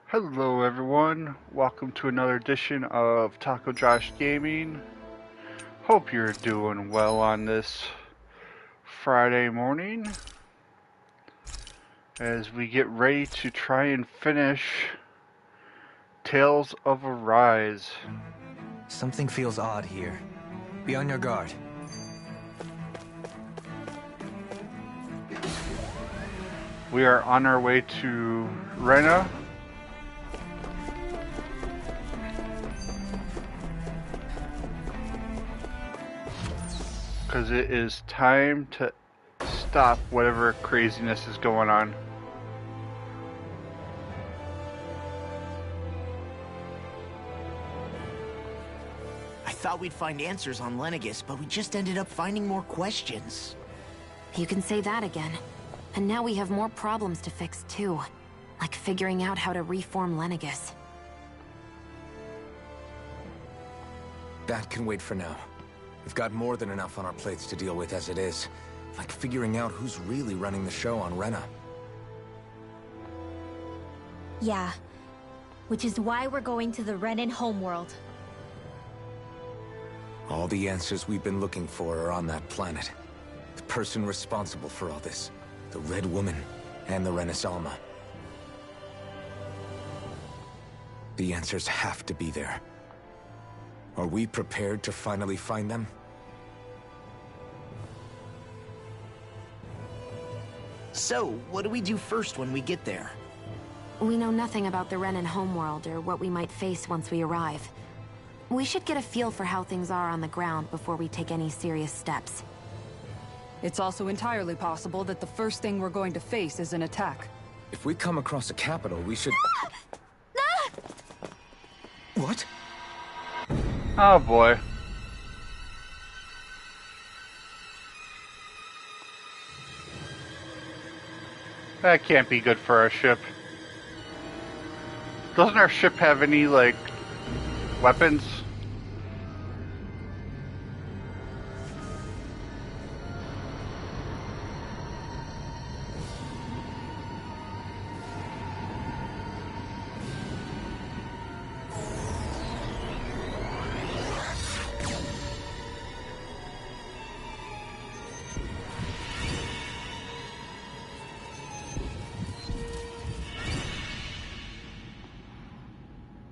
Hello everyone, welcome to another edition of Taco Josh Gaming. Hope you're doing well on this Friday morning as we get ready to try and finish Tales of Arise. Something feels odd here. Be on your guard. We are on our way to Rena. Because it is time to stop whatever craziness is going on. I thought we'd find answers on Lenegis, but we just ended up finding more questions. You can say that again. And now we have more problems to fix too. Like figuring out how to reform Lenegis. That can wait for now. We've got more than enough on our plates to deal with as it is. Like figuring out who's really running the show on Rena. Yeah. Which is why we're going to the Renan homeworld. All the answers we've been looking for are on that planet. The person responsible for all this. The Red Woman and the Renaissama. The answers have to be there. Are we prepared to finally find them? So, what do we do first when we get there? We know nothing about the Renan homeworld or what we might face once we arrive. We should get a feel for how things are on the ground before we take any serious steps. It's also entirely possible that the first thing we're going to face is an attack. If we come across a capital, we should... What? Oh boy. That can't be good for our ship. Doesn't our ship have any, like, weapons?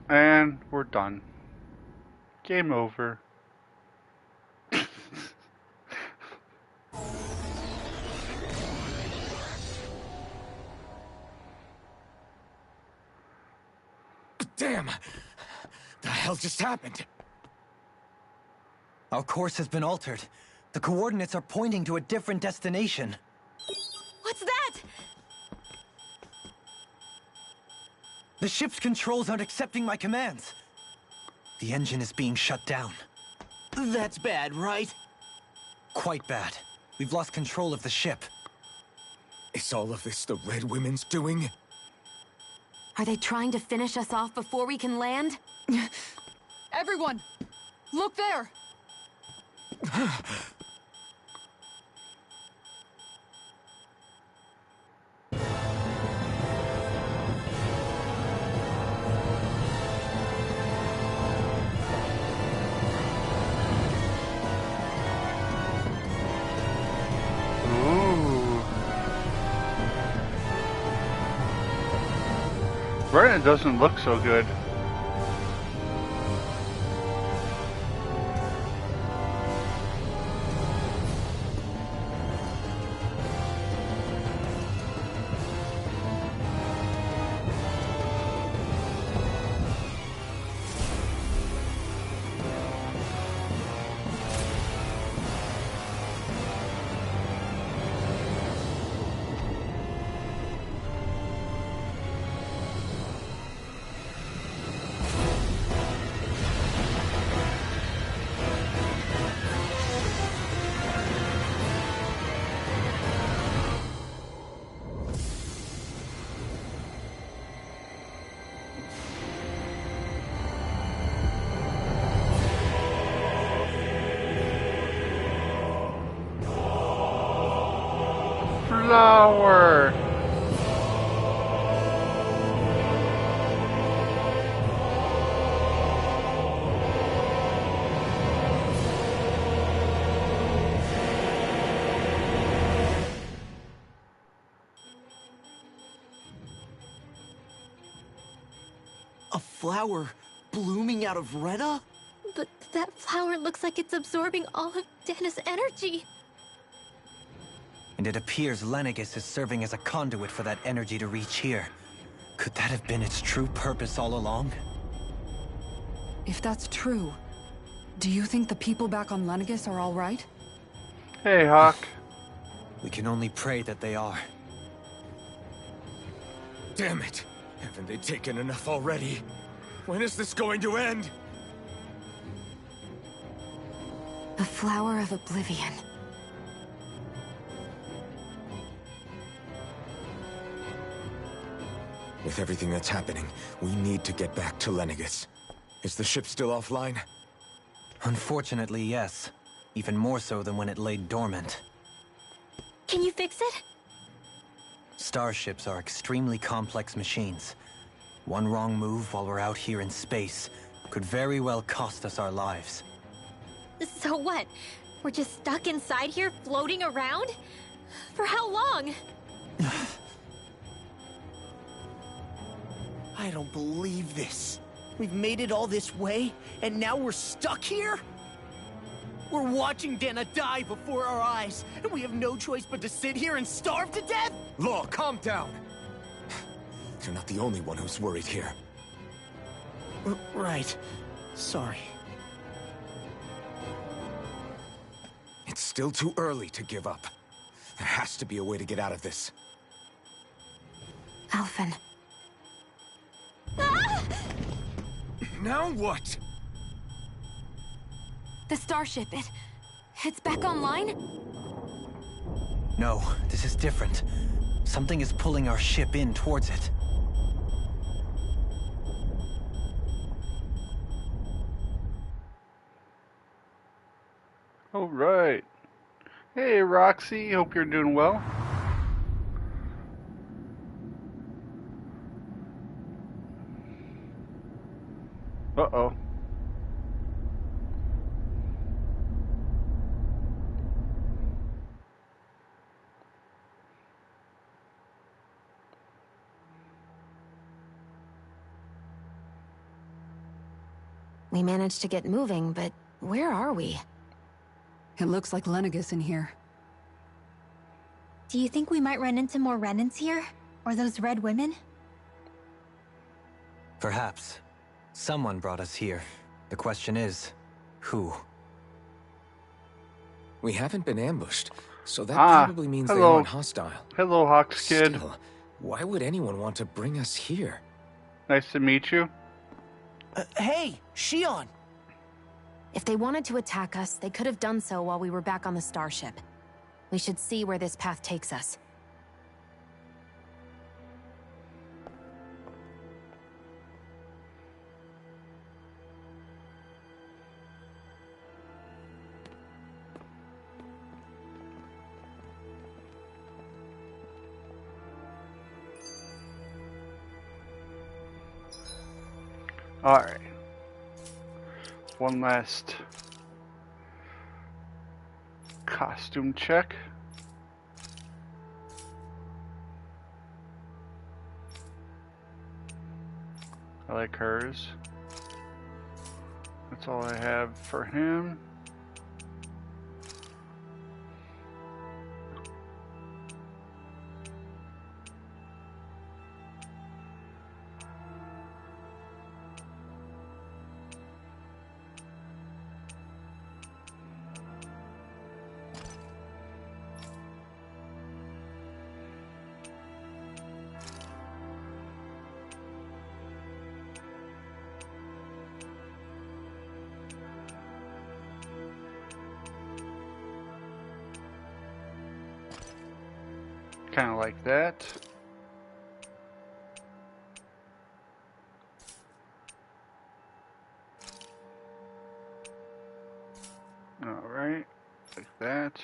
And we're done. Game over. Damn! The hell just happened? Our course has been altered. The coordinates are pointing to a different destination. What's that? The ship's controls aren't accepting my commands. The engine is being shut down. That's bad, right? Quite bad. We've lost control of the ship. Is all of this the Red Women's doing? Are they trying to finish us off before we can land? Everyone! Look there! Rena doesn't look so good. flower. flower blooming out of Rena? But that flower looks like it's absorbing all of Dana's energy. And it appears Lenegis is serving as a conduit for that energy to reach here. Could that have been its true purpose all along? If that's true, do you think the people back on Lenegis are all right? Hey, Hawk. We can only pray that they are. Damn it! Haven't they taken enough already? When is this going to end? The Flower of Oblivion. With everything that's happening, we need to get back to Lenegis. Is the ship still offline? Unfortunately, yes. Even more so than when it lay dormant. Can you fix it? Starships are extremely complex machines. One wrong move while we're out here in space could very well cost us our lives. So what? We're just stuck inside here, floating around? For how long? I don't believe this. We've made it all this way, and now we're stuck here? We're watching Dana die before our eyes, and we have no choice but to sit here and starve to death? Law, calm down! You're not the only one who's worried here. Right. Sorry. It's still too early to give up. There has to be a way to get out of this. Alphen. Now what? The starship, it's back online? No, this is different. Something is pulling our ship in towards it. All right. Hey, Roxy. Hope you're doing well. Uh-oh. We managed to get moving, but where are we? It looks like Lenegis in here. Do you think we might run into more Renans here? Or those red women? Perhaps. Someone brought us here. The question is, who? We haven't been ambushed, so that Ah, probably means they hello. aren't hostile. Hello, Hawk's kid. Still, why would anyone want to bring us here? Nice to meet you. Hey, Shion! If they wanted to attack us, they could have done so while we were back on the starship. We should see where this path takes us. Alright. One last costume check. I like hers. That's all I have for him. Kind of like that. All right, like that.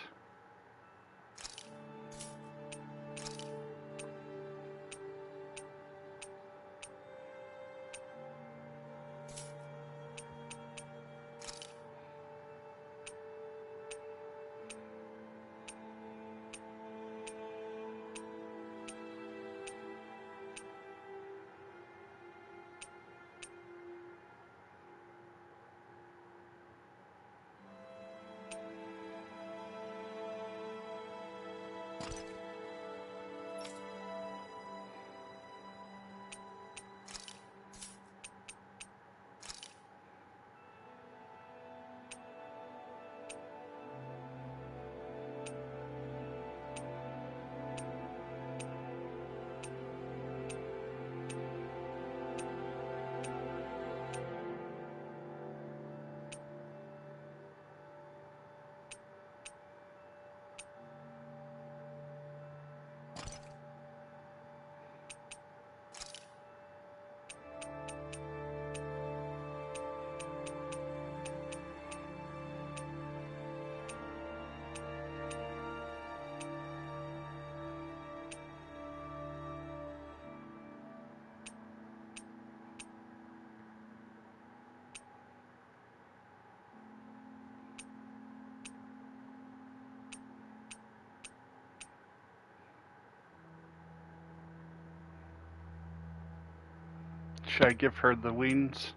Should I give her the wings?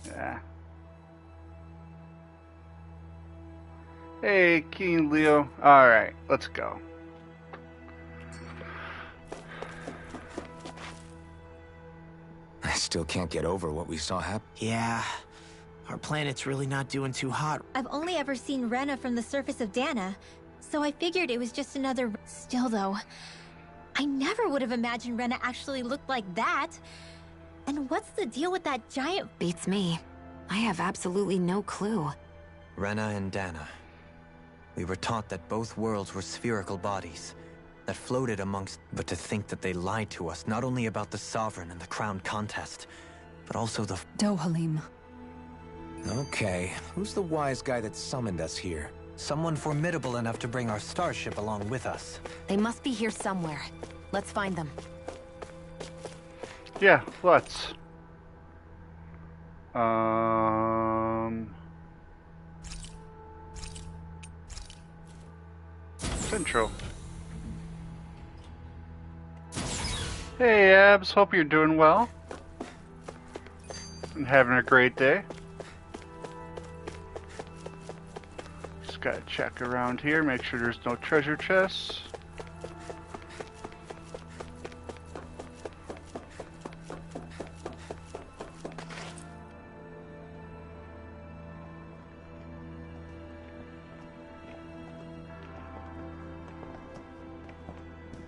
Yeah. Hey, King Leo. Alright, let's go. I still can't get over what we saw happen. Yeah, our planet's really not doing too hot. I've only ever seen Rena from the surface of Dana, so I figured it was just another... Still though, I never would have imagined Rena actually looked like that. And what's the deal with that giant... Beats me. I have absolutely no clue. Rena and Dana. We were taught that both worlds were spherical bodies that floated amongst... But to think that they lied to us, not only about the Sovereign and the Crown contest, but also the... Dohalim. Okay, who's the wise guy that summoned us here? Someone formidable enough to bring our starship along with us. They must be here somewhere. Let's find them. Yeah, let's. Central. Hey, Abs. Hope you're doing well. And having a great day. Just gotta check around here, make sure there's no treasure chests.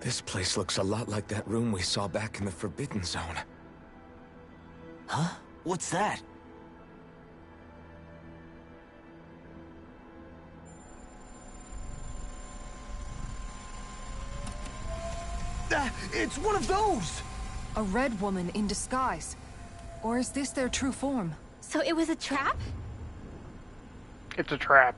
This place looks a lot like that room we saw back in the Forbidden Zone. Huh? What's that? It's one of those! A red woman in disguise. Or is this their true form? So it was a trap? It's a trap.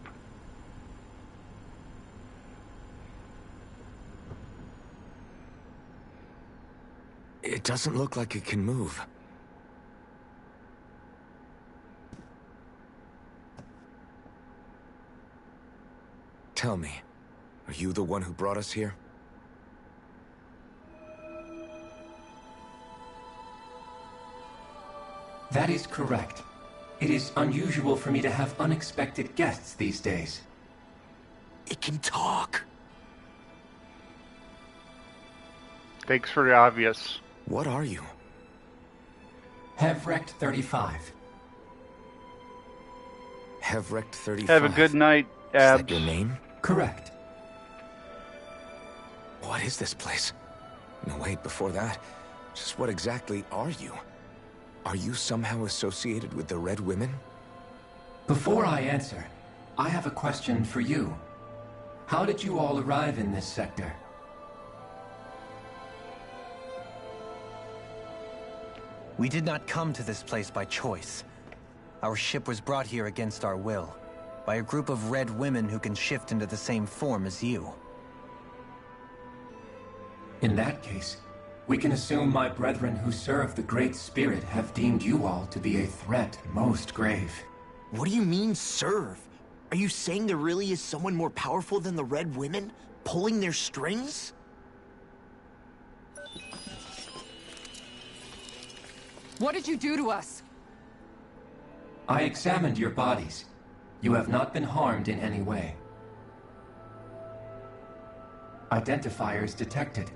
It doesn't look like it can move. Tell me, are you the one who brought us here? That is correct. It is unusual for me to have unexpected guests these days. It can talk. Thanks for the obvious. What are you? Hevrecht 35. Hevrecht 35. Have a good night, Abs. Is that your name? Correct. What is this place? No, wait, before that, just what exactly are you? Are you somehow associated with the Red Women? Before I answer, I have a question for you. How did you all arrive in this sector? We did not come to this place by choice. Our ship was brought here against our will, by a group of red women who can shift into the same form as you. In that case, we can assume my brethren who serve the Great Spirit have deemed you all to be a threat most grave. What do you mean, serve? Are you saying there really is someone more powerful than the Red Women, pulling their strings? What did you do to us? I examined your bodies. You have not been harmed in any way. Identifiers detected.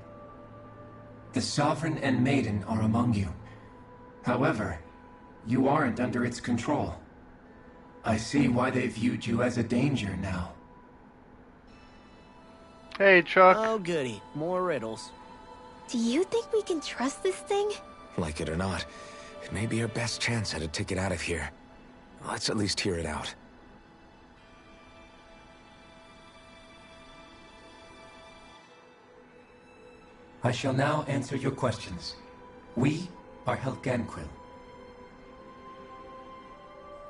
The Sovereign and Maiden are among you. However, you aren't under its control. I see why they viewed you as a danger now. Hey, Chuck. Oh, goody. More riddles. Do you think we can trust this thing? Like it or not, it may be our best chance at a ticket out of here. Let's at least hear it out. I shall now answer your questions. We are Helgenquil.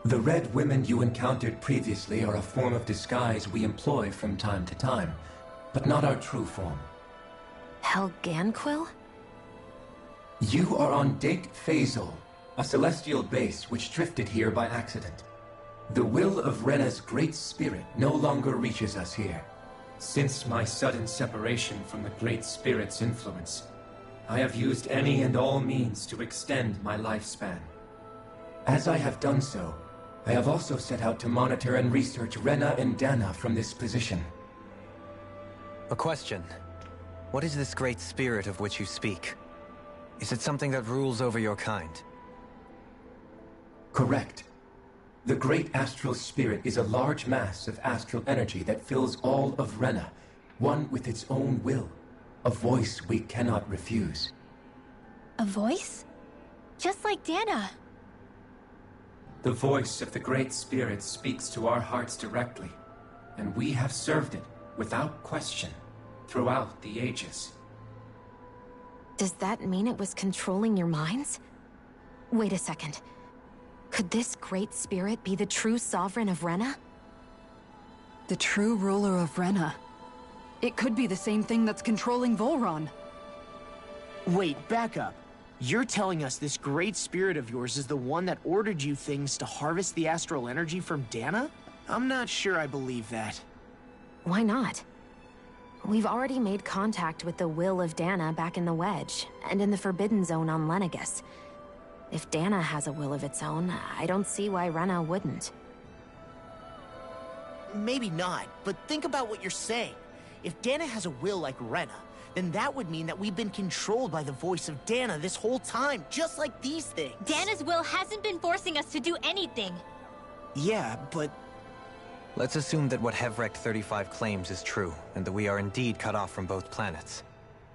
The Red Women you encountered previously are a form of disguise we employ from time to time, but not our true form. Helgenquil? You are on Dake Phasol, a celestial base which drifted here by accident. The will of Rena's Great Spirit no longer reaches us here. Since my sudden separation from the Great Spirit's influence, I have used any and all means to extend my lifespan. As I have done so, I have also set out to monitor and research Rena and Dana from this position. A question. What is this great spirit of which you speak? Is it something that rules over your kind? Correct. The Great Astral Spirit is a large mass of astral energy that fills all of Rena, one with its own will, a voice we cannot refuse. A voice? Just like Dana. The voice of the Great Spirit speaks to our hearts directly, and we have served it, without question, throughout the ages. Does that mean it was controlling your minds? Wait a second. Could this great spirit be the true sovereign of Rena? The true ruler of Rena. It could be the same thing that's controlling Volron. Wait, back up. You're telling us this great spirit of yours is the one that ordered you things to harvest the astral energy from Dana? I'm not sure I believe that. Why not? We've already made contact with the will of Dana back in the Wedge, and in the Forbidden Zone on Lenegus. If Dana has a will of its own, I don't see why Rena wouldn't. Maybe not, but think about what you're saying. If Dana has a will like Rena, then that would mean that we've been controlled by the voice of Dana this whole time, just like these things. Dana's will hasn't been forcing us to do anything. Yeah, but... Let's assume that what Hevrect 35 claims is true, and that we are indeed cut off from both planets.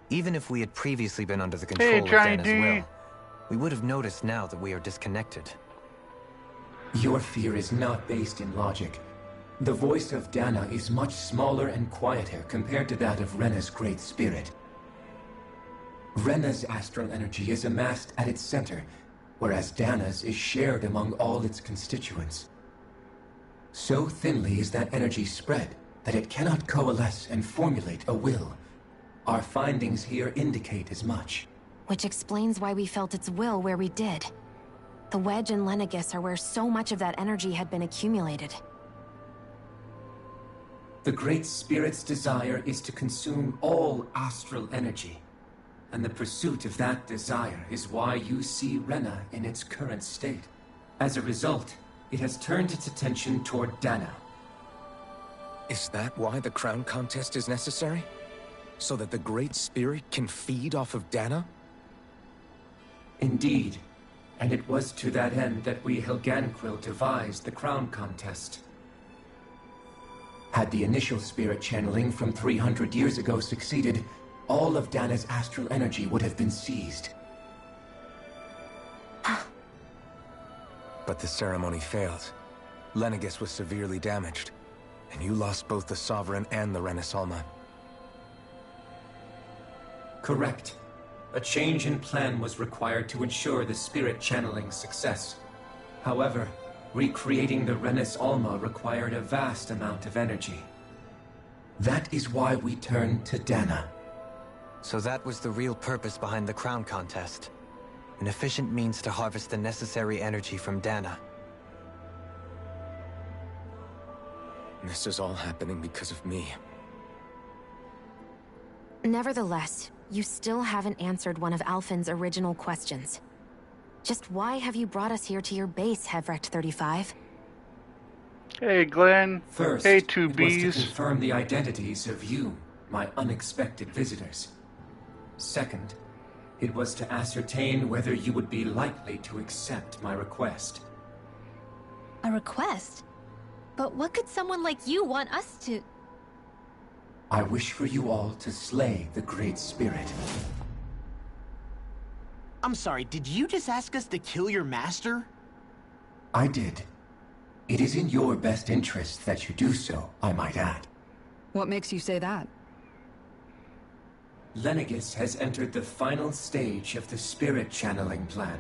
Even if we had previously been under the control of Dana's will, we would have noticed now that we are disconnected. Your fear is not based in logic. The voice of Dana is much smaller and quieter compared to that of Rena's great spirit. Rena's astral energy is amassed at its center, whereas Dana's is shared among all its constituents. So thinly is that energy spread that it cannot coalesce and formulate a will. Our findings here indicate as much. Which explains why we felt its will where we did. The Wedge and Lenegus are where so much of that energy had been accumulated. The Great Spirit's desire is to consume all astral energy. And the pursuit of that desire is why you see Rena in its current state. As a result, it has turned its attention toward Dana. Is that why the crown contest is necessary? So that the Great Spirit can feed off of Dana? Indeed. And it was to that end that we Helganquil devised the crown contest. Had the initial spirit channeling from 300 years ago succeeded, all of Dana's astral energy would have been seized. But the ceremony failed. Lenegus was severely damaged, and you lost both the Sovereign and the Renasalma. Correct. A change in plan was required to ensure the spirit channeling success. However, recreating the Renis Alma required a vast amount of energy. That is why we turned to Dana. So that was the real purpose behind the crown contest. An efficient means to harvest the necessary energy from Dana. This is all happening because of me. Nevertheless, you still haven't answered one of Alphen's original questions. Just why have you brought us here to your base, Hevrect 35? Hey, Glenn. First, hey, it 2Bs. was to confirm the identities of you, my unexpected visitors. Second, it was to ascertain whether you would be likely to accept my request. A request? But what could someone like you want us to... I wish for you all to slay the Great Spirit. I'm sorry, did you just ask us to kill your master? I did. It is in your best interest that you do so, I might add. What makes you say that? Lenegus has entered the final stage of the spirit channeling plan.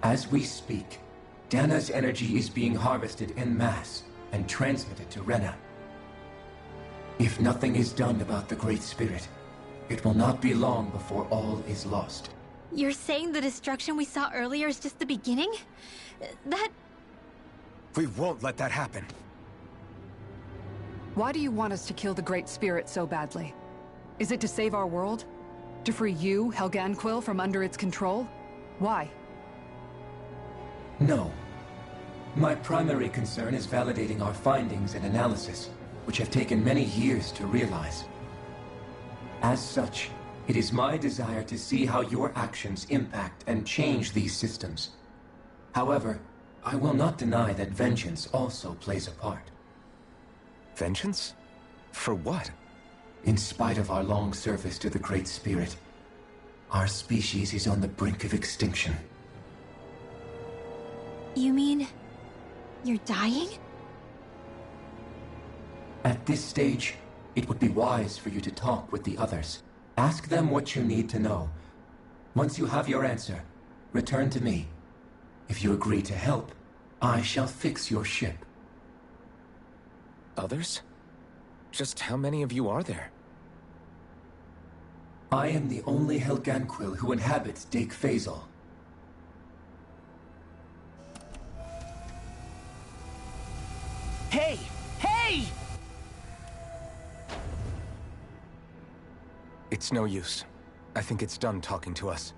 As we speak, Dana's energy is being harvested en masse and transmitted to Rena. If nothing is done about the Great Spirit, it will not be long before all is lost. You're saying the destruction we saw earlier is just the beginning? That... We won't let that happen. Why do you want us to kill the Great Spirit so badly? Is it to save our world? To free you, Helganquil, from under its control? Why? No. My primary concern is validating our findings and analysis, which have taken many years to realize. As such, it is my desire to see how your actions impact and change these systems. However, I will not deny that vengeance also plays a part. Vengeance? For what? In spite of our long service to the Great Spirit, our species is on the brink of extinction. You mean... you're dying? At this stage, it would be wise for you to talk with the others. Ask them what you need to know. Once you have your answer, return to me. If you agree to help, I shall fix your ship. Others? Just how many of you are there? I am the only Helganquil who inhabits Dake Phasal. Hey! Hey! It's no use. I think it's done talking to us.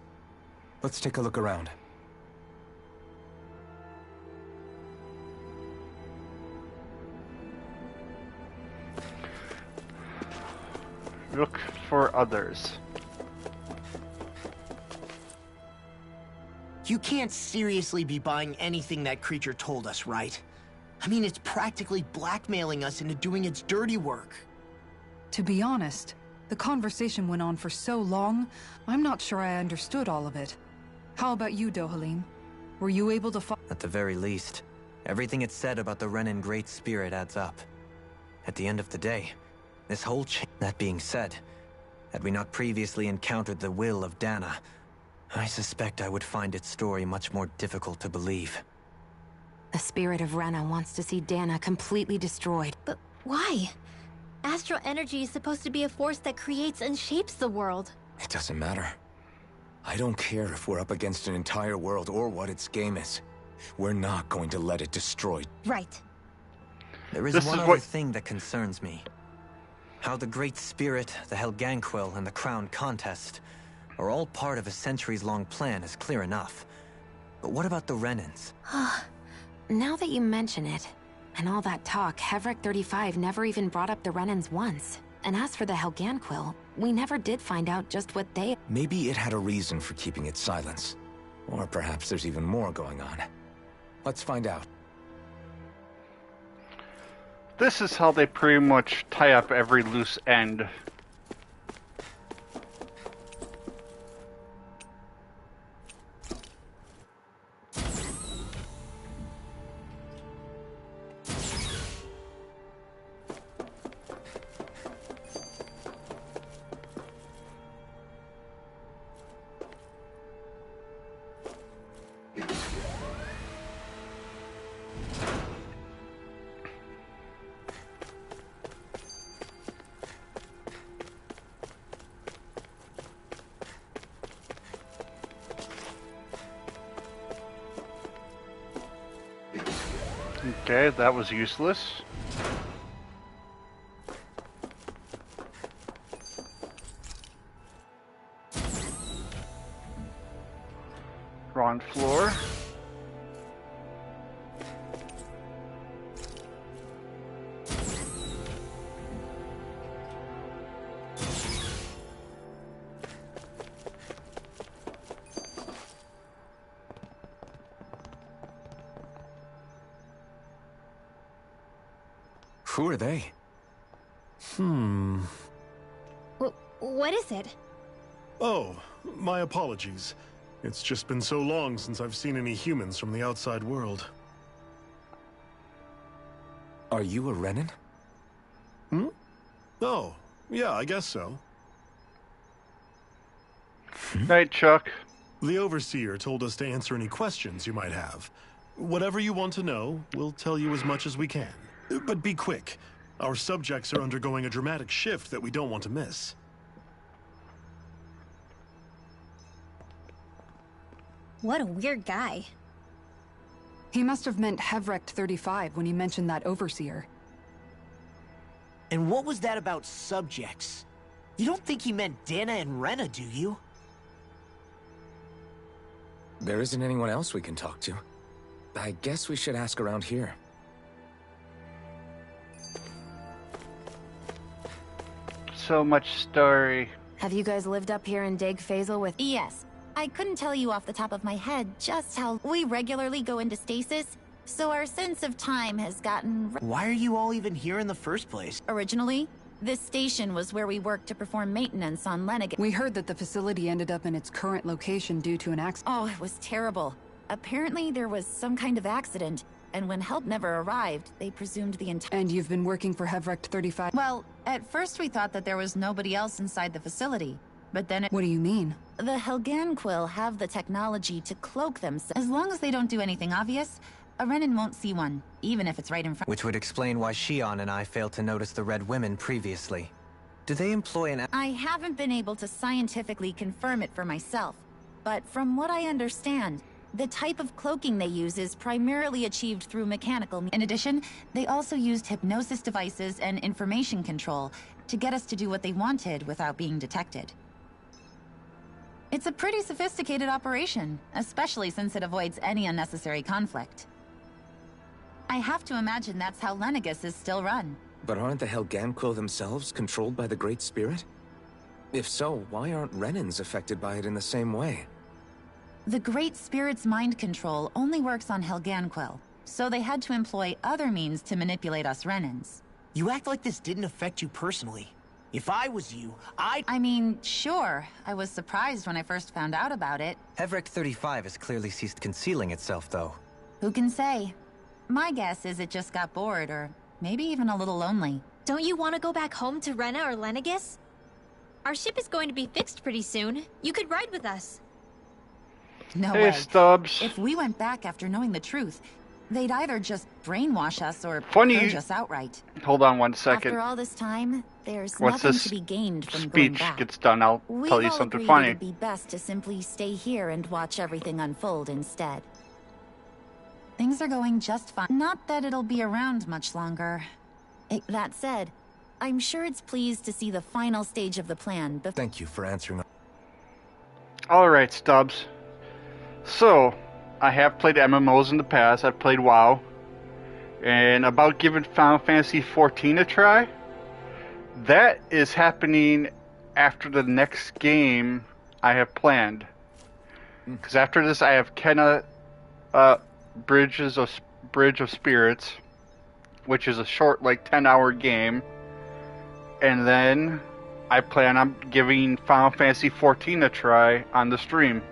Let's take a look around. Look for others. You can't seriously be buying anything that creature told us, right? I mean, it's practically blackmailing us into doing its dirty work. To be honest, the conversation went on for so long, I'm not sure I understood all of it. How about you, Dohalim? Were you able to At the very least, everything it said about the Renan Great Spirit adds up. At the end of the day, this whole That being said, had we not previously encountered the will of Dana, I suspect I would find its story much more difficult to believe. The spirit of Rena wants to see Dana completely destroyed. But why? Astral energy is supposed to be a force that creates and shapes the world. It doesn't matter. I don't care if we're up against an entire world or what its game is. We're not going to let it destroy. Right. There is one other thing that concerns me. How the Great Spirit, the Helganquil, and the Crown Contest are all part of a centuries-long plan is clear enough. But what about the Renans? Now that you mention it, and all that talk, Hevric 35 never even brought up the Renans once. And as for the Helganquil, we never did find out just what they... Maybe it had a reason for keeping its silence. Or perhaps there's even more going on. Let's find out. This is how they pretty much tie up every loose end. Okay, that was useless. Wrong floor. Who are they? What is it? Oh, my apologies. It's just been so long since I've seen any humans from the outside world. Are you a Renan? Oh, yeah, I guess so. Night, Chuck. The Overseer told us to answer any questions you might have. Whatever you want to know, we'll tell you as much as we can. But be quick. Our subjects are undergoing a dramatic shift that we don't want to miss. What a weird guy. He must have meant Hevric 35 when he mentioned that Overseer. And what was that about subjects? You don't think he meant Dana and Rena, do you? There isn't anyone else we can talk to. I guess we should ask around here. So much story. Have you guys lived up here in Dag Fazel with... Yes. I couldn't tell you off the top of my head just how we regularly go into stasis, so our sense of time has gotten... Why are you all even here in the first place? Originally, this station was where we worked to perform maintenance on Lenigan. We heard that the facility ended up in its current location due to an accident. Oh, it was terrible. Apparently there was some kind of accident, and when help never arrived, they presumed the entire... And you've been working for Hevrecht 35? Well, at first we thought that there was nobody else inside the facility, but then What do you mean? The Helganquil have the technology to cloak themselves. As long as they don't do anything obvious, a Renan won't see one, even if it's right in front. Which would explain why Shion and I failed to notice the Red Women previously. Do they employ an... I haven't been able to scientifically confirm it for myself, but from what I understand, the type of cloaking they use is primarily achieved through mechanical... In addition, they also used hypnosis devices and information control to get us to do what they wanted without being detected. It's a pretty sophisticated operation, especially since it avoids any unnecessary conflict. I have to imagine that's how Lenegis is still run. But aren't the Helganquil themselves controlled by the Great Spirit? If so, why aren't Renans affected by it in the same way? The Great Spirit's mind control only works on Helganquil, so they had to employ other means to manipulate us Renans. You act like this didn't affect you personally. If I was you, I mean, sure. I was surprised when I first found out about it. Hevrecht 35 has clearly ceased concealing itself, though. Who can say? My guess is it just got bored, or maybe even a little lonely. Don't you want to go back home to Rena or Lenegis? Our ship is going to be fixed pretty soon. You could ride with us. No Hey, way. Stubbs. If we went back after knowing the truth, they'd either just brainwash us or Funny. purge us outright. Hold on one second. After all this time, there's Once nothing this to be gained from going speech back. gets done, I'll tell you We've all something agreed funny. it'd be best to simply stay here and watch everything unfold instead. Things are going just fine. Not that it'll be around much longer. That said, I'm sure it's pleased to see the final stage of the plan. Thank you for answering. Alright, Stubbs. So, I have played MMOs in the past. I've played WoW. And about giving Final Fantasy XIV a try, that is happening after the next game I have planned. Because after this, I have Kena Bridge of Spirits, which is a short, like, 10-hour game. And then I plan on giving Final Fantasy XIV a try on the stream.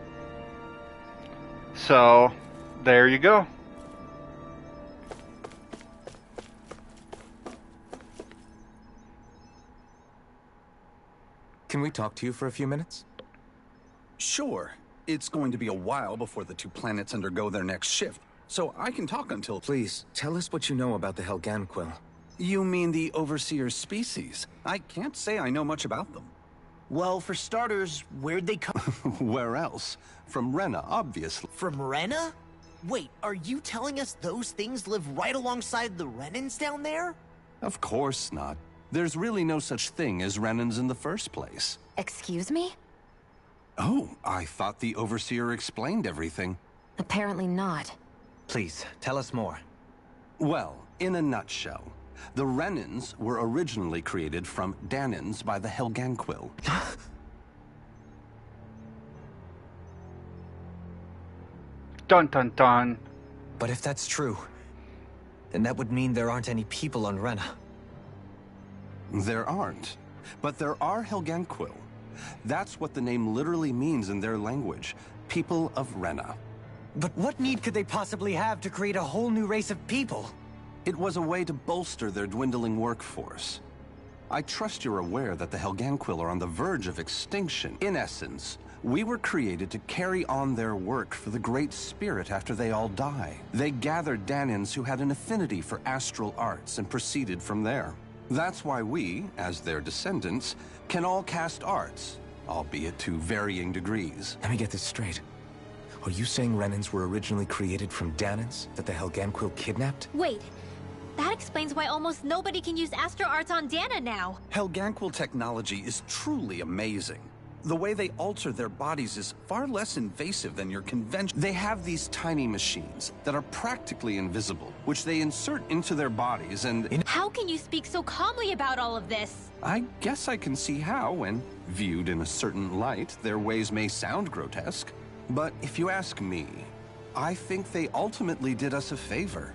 So, there you go. Can we talk to you for a few minutes? Sure. It's going to be a while before the two planets undergo their next shift, so I can talk until... Please, tell us what you know about the Helganquil. You mean the Overseer species? I can't say I know much about them. well, for starters, where'd they come? Where else? From Rena, obviously. From Rena? Wait, are you telling us those things live right alongside the Renans down there? Of course not. There's really no such thing as Renans in the first place. Excuse me? Oh, I thought the Overseer explained everything. Apparently not. Please, tell us more. Well, in a nutshell, the Renans were originally created from Danans by the Helganquil. Dun dun dun. But if that's true, then that would mean there aren't any people on Rena. There aren't. But there are Helganquil. That's what the name literally means in their language. People of Rena. But what need could they possibly have to create a whole new race of people? It was a way to bolster their dwindling workforce. I trust you're aware that the Helganquil are on the verge of extinction. In essence, we were created to carry on their work for the Great Spirit after they all die. They gathered Danans who had an affinity for astral arts and proceeded from there. That's why we, as their descendants, can all cast arts, albeit to varying degrees. Let me get this straight. Are you saying Renans were originally created from Danans that the Helganquil kidnapped? Wait, That explains why almost nobody can use Astro Arts on Dana now. Helganquil technology is truly amazing. The way they alter their bodies is far less invasive than your convention. They have these tiny machines that are practically invisible, which they insert into their bodies and... How can you speak so calmly about all of this? I guess I can see how, when viewed in a certain light, their ways may sound grotesque. But if you ask me, I think they ultimately did us a favor.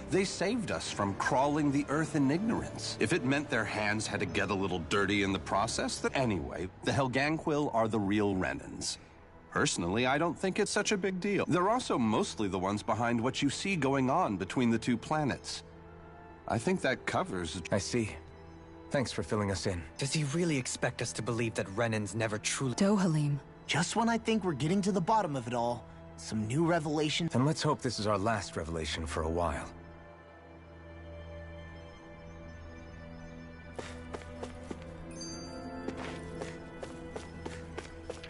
They saved us from crawling the earth in ignorance. If it meant their hands had to get a little dirty in the process, then anyway, the Helganquil are the real Renans. Personally, I don't think it's such a big deal. They're also mostly the ones behind what you see going on between the two planets. I think that covers... I see. Thanks for filling us in. Does he really expect us to believe that Renans never truly... Dohalim. Just when I think we're getting to the bottom of it all, some new revelation... Then let's hope this is our last revelation for a while.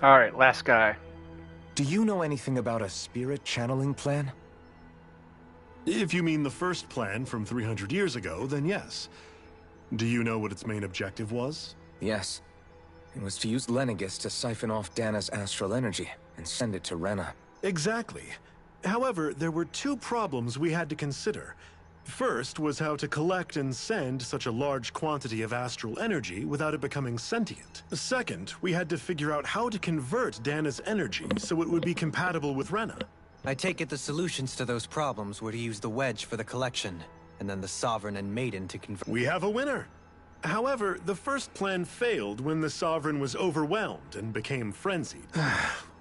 Alright, last guy. Do you know anything about a spirit channeling plan? If you mean the first plan from 300 years ago, then yes. Do you know what its main objective was? Yes. It was to use Lenegis to siphon off Dana's astral energy and send it to Rena. Exactly. However, there were two problems we had to consider. First was how to collect and send such a large quantity of astral energy without it becoming sentient. Second, we had to figure out how to convert Dana's energy so it would be compatible with Rena. I take it the solutions to those problems were to use the wedge for the collection, and then the Sovereign and Maiden to convert... We have a winner! However, the first plan failed when the Sovereign was overwhelmed and became frenzied.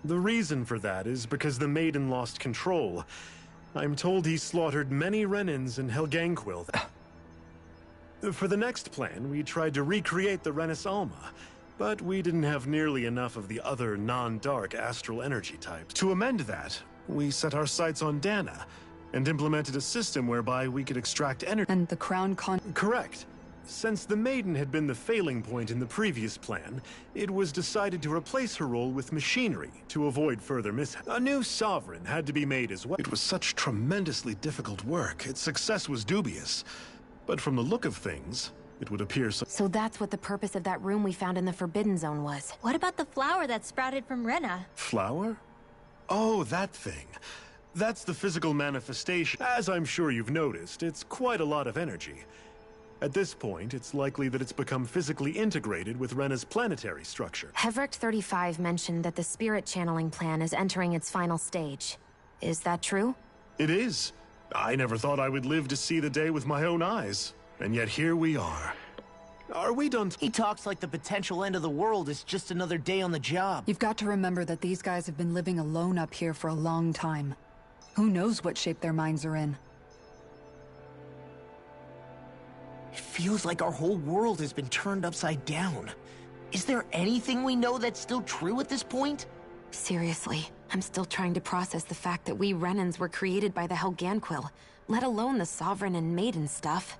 The reason for that is because the Maiden lost control. I'm told he slaughtered many Renans in Helganquil. For the next plan, we tried to recreate the Renis Alma, but we didn't have nearly enough of the other non-dark astral energy types. To amend that, we set our sights on Dana, and implemented a system whereby we could extract energy. And the Crown Correct. Since the Maiden had been the failing point in the previous plan, it was decided to replace her role with machinery to avoid further mishaps. A new Sovereign had to be made as well. It was such tremendously difficult work. Its success was dubious. But from the look of things, it would appear so. So that's what the purpose of that room we found in the Forbidden Zone was. What about the flower that sprouted from Rena? Flower? Oh, that thing. That's the physical manifestation. As I'm sure you've noticed, it's quite a lot of energy. At this point, it's likely that it's become physically integrated with Rena's planetary structure. Heverick 35 mentioned that the spirit channeling plan is entering its final stage. Is that true? It is. I never thought I would live to see the day with my own eyes. And yet here we are. Are we done? He talks like the potential end of the world is just another day on the job. You've got to remember that these guys have been living alone up here for a long time. Who knows what shape their minds are in? It feels like our whole world has been turned upside down. Is there anything we know that's still true at this point? Seriously, I'm still trying to process the fact that we Renans were created by the Helganquil, let alone the Sovereign and Maiden stuff.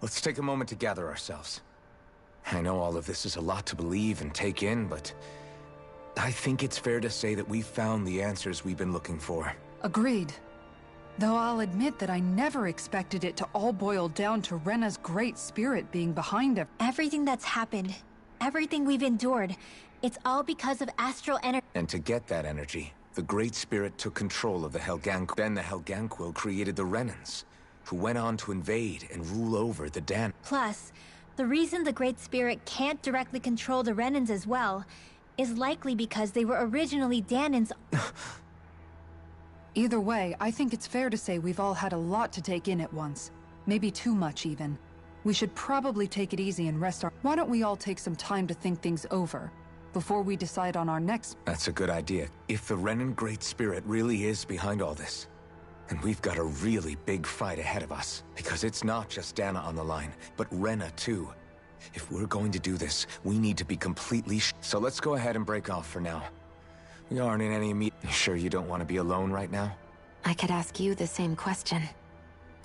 Let's take a moment to gather ourselves. I know all of this is a lot to believe and take in, but I think it's fair to say that we've found the answers we've been looking for. Agreed. Though I'll admit that I never expected it to all boil down to Rena's great spirit being behind it. Everything that's happened, everything we've endured, it's all because of astral energy. And to get that energy, the Great Spirit took control of the Helganquil. Then the Helganquil created the Renans, who went on to invade and rule over the Dan. Plus, the reason the Great Spirit can't directly control the Renans as well is likely because they were originally Danans. Either way, I think it's fair to say we've all had a lot to take in at once. Maybe too much, even. We should probably take it easy and rest our... Why don't we all take some time to think things over, before we decide on our next... That's a good idea. If the Renan Great Spirit really is behind all this, then we've got a really big fight ahead of us. Because it's not just Dana on the line, but Rena too. If we're going to do this, we need to be completely... So let's go ahead and break off for now. We aren't in any immediate... You sure you don't want to be alone right now? I could ask you the same question.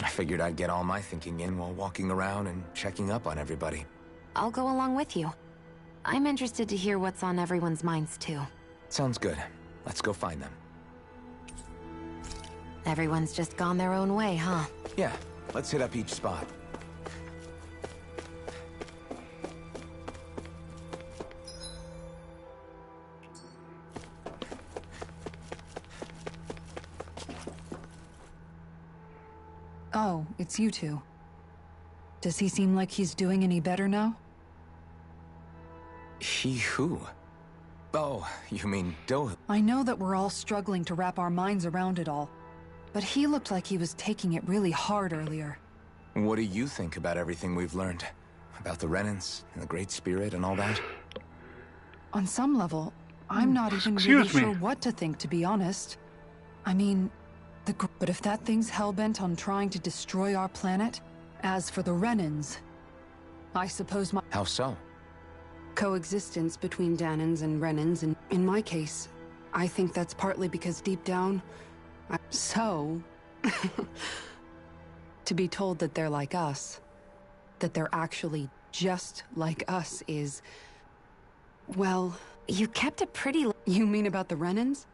I figured I'd get all my thinking in while walking around and checking up on everybody. I'll go along with you. I'm interested to hear what's on everyone's minds too. Sounds good. Let's go find them. Everyone's just gone their own way, huh? Yeah, let's hit up each spot. Oh, it's you two. Does he seem like he's doing any better now? He who? Oh, you mean Dohu? I know that we're all struggling to wrap our minds around it all, but he looked like he was taking it really hard earlier. What do you think about everything we've learned? About the Renans and the Great Spirit and all that? On some level, I'm not even really Excuse me. sure what to think, to be honest. I mean, but if that thing's hellbent on trying to destroy our planet, as for the Renans, I suppose my How so? coexistence between Danans and Renans, and in my case, I think that's partly because deep down, to be told that they're like us, that they're actually just like us is, well... You kept it pretty... You mean about the Renans?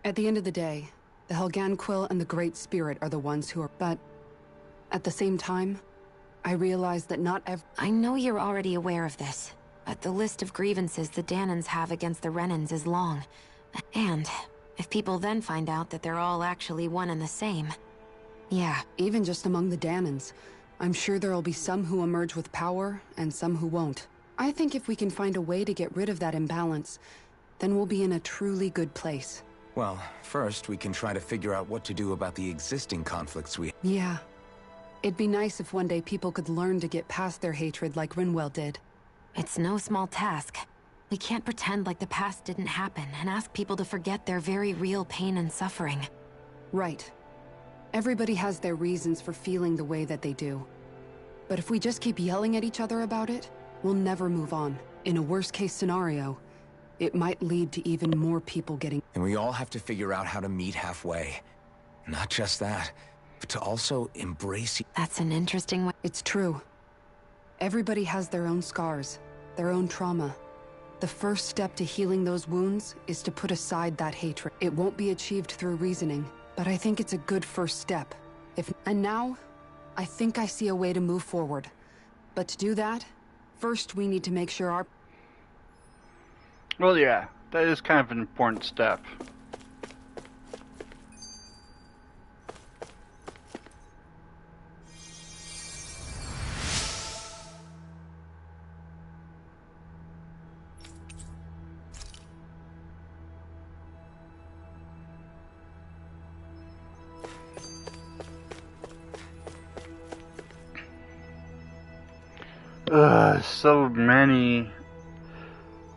At the end of the day, the Helganquil and the Great Spirit are the ones who are... But at the same time, I realize that not I know you're already aware of this, but the list of grievances the Danans have against the Renans is long. And if people then find out that they're all actually one and the same... Yeah. Even just among the Danans, I'm sure there'll be some who emerge with power and some who won't. I think if we can find a way to get rid of that imbalance, then we'll be in a truly good place. Well, first we can try to figure out what to do about the existing conflicts we... Yeah. It'd be nice if one day people could learn to get past their hatred like Rinwell did. It's no small task. We can't pretend like the past didn't happen and ask people to forget their very real pain and suffering. Right. Everybody has their reasons for feeling the way that they do. But if we just keep yelling at each other about it, we'll never move on. In a worst-case scenario, it might lead to even more people getting... And we all have to figure out how to meet halfway. Not just that, but to also embrace... That's an interesting way... It's true. Everybody has their own scars, their own trauma. The first step to healing those wounds is to put aside that hatred. It won't be achieved through reasoning, but I think it's a good first step. And now, I think I see a way to move forward. But to do that, first we need to make sure our... Well, yeah, that is kind of an important step.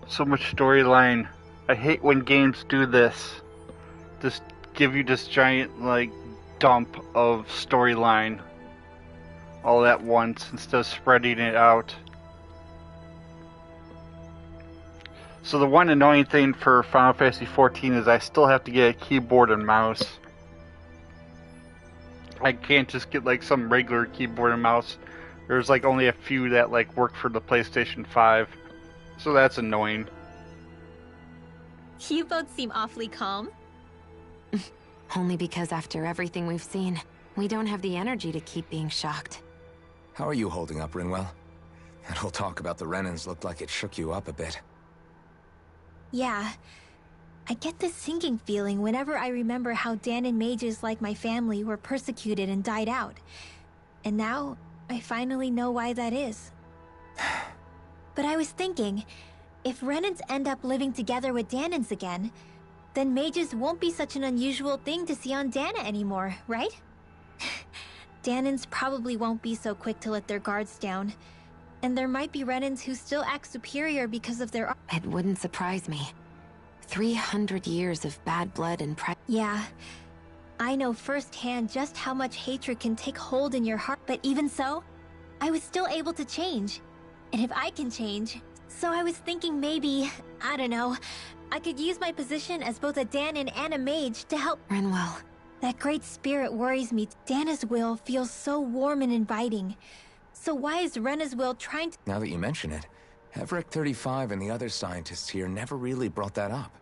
So much storyline. I hate when games do this. Just give you this giant, like, dump of storyline all at once instead of spreading it out. So the one annoying thing for Final Fantasy XIV is I still have to get a keyboard and mouse. I can't just get like some regular keyboard and mouse. There's like only a few that like work for the PlayStation 5. So that's annoying. You both seem awfully calm. Only because after everything we've seen, we don't have the energy to keep being shocked. How are you holding up, Rinwell? That whole talk about the Renans looked like it shook you up a bit. Yeah. I get this sinking feeling whenever I remember how Danan mages like my family were persecuted and died out. And now, I finally know why that is. But I was thinking, if Renans end up living together with Danans again, then mages won't be such an unusual thing to see on Dana anymore, right? Danans probably won't be so quick to let their guards down. And there might be Renans who still act superior because of their... It wouldn't surprise me. 300 years of bad blood and Yeah. I know firsthand just how much hatred can take hold in your heart, but even so, I was still able to change. And if I can change... So I was thinking maybe, I don't know, I could use my position as both a Danan and a mage to help... Rinwell. That great spirit worries me. Dana's will feels so warm and inviting. So why is Rena's will trying to... Now that you mention it, Everett 35 and the other scientists here never really brought that up.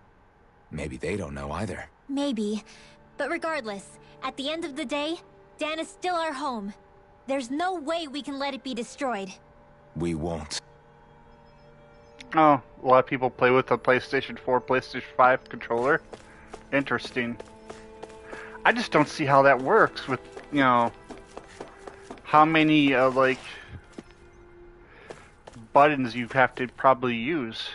Maybe they don't know either. Maybe. But regardless, at the end of the day, Dana's still our home. There's no way we can let it be destroyed. We won't. Oh, a lot of people play with a PlayStation 4, PlayStation 5 controller. Interesting. I just don't see how that works with, you know, how many, like, buttons you have to probably use.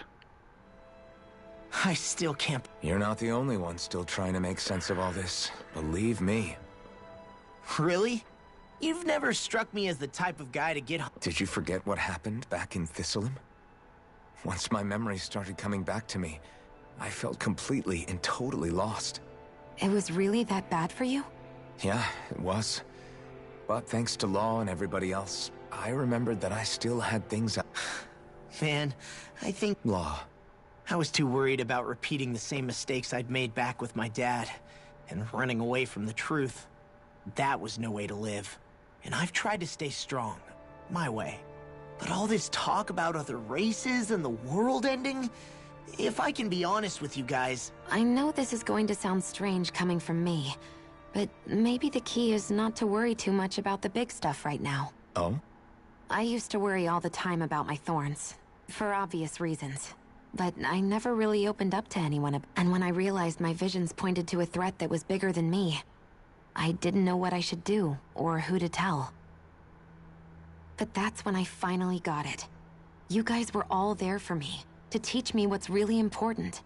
I still can't... You're not the only one still trying to make sense of all this. Believe me. Really? You've never struck me as the type of guy to get... Did you forget what happened back in Thistleum? Once my memories started coming back to me, I felt completely and totally lost. It was really that bad for you? Yeah, it was. But thanks to Law and everybody else, I remembered that I still had things... Man, I think... Law. I was too worried about repeating the same mistakes I'd made back with my dad, and running away from the truth. That was no way to live. And I've tried to stay strong, my way. But all this talk about other races and the world ending... If I can be honest with you guys... I know this is going to sound strange coming from me, but maybe the key is not to worry too much about the big stuff right now. Oh? I used to worry all the time about my thorns, for obvious reasons. But I never really opened up to anyone, and when I realized my visions pointed to a threat that was bigger than me, I didn't know what I should do, or who to tell. But that's when I finally got it. You guys were all there for me, to teach me what's really important.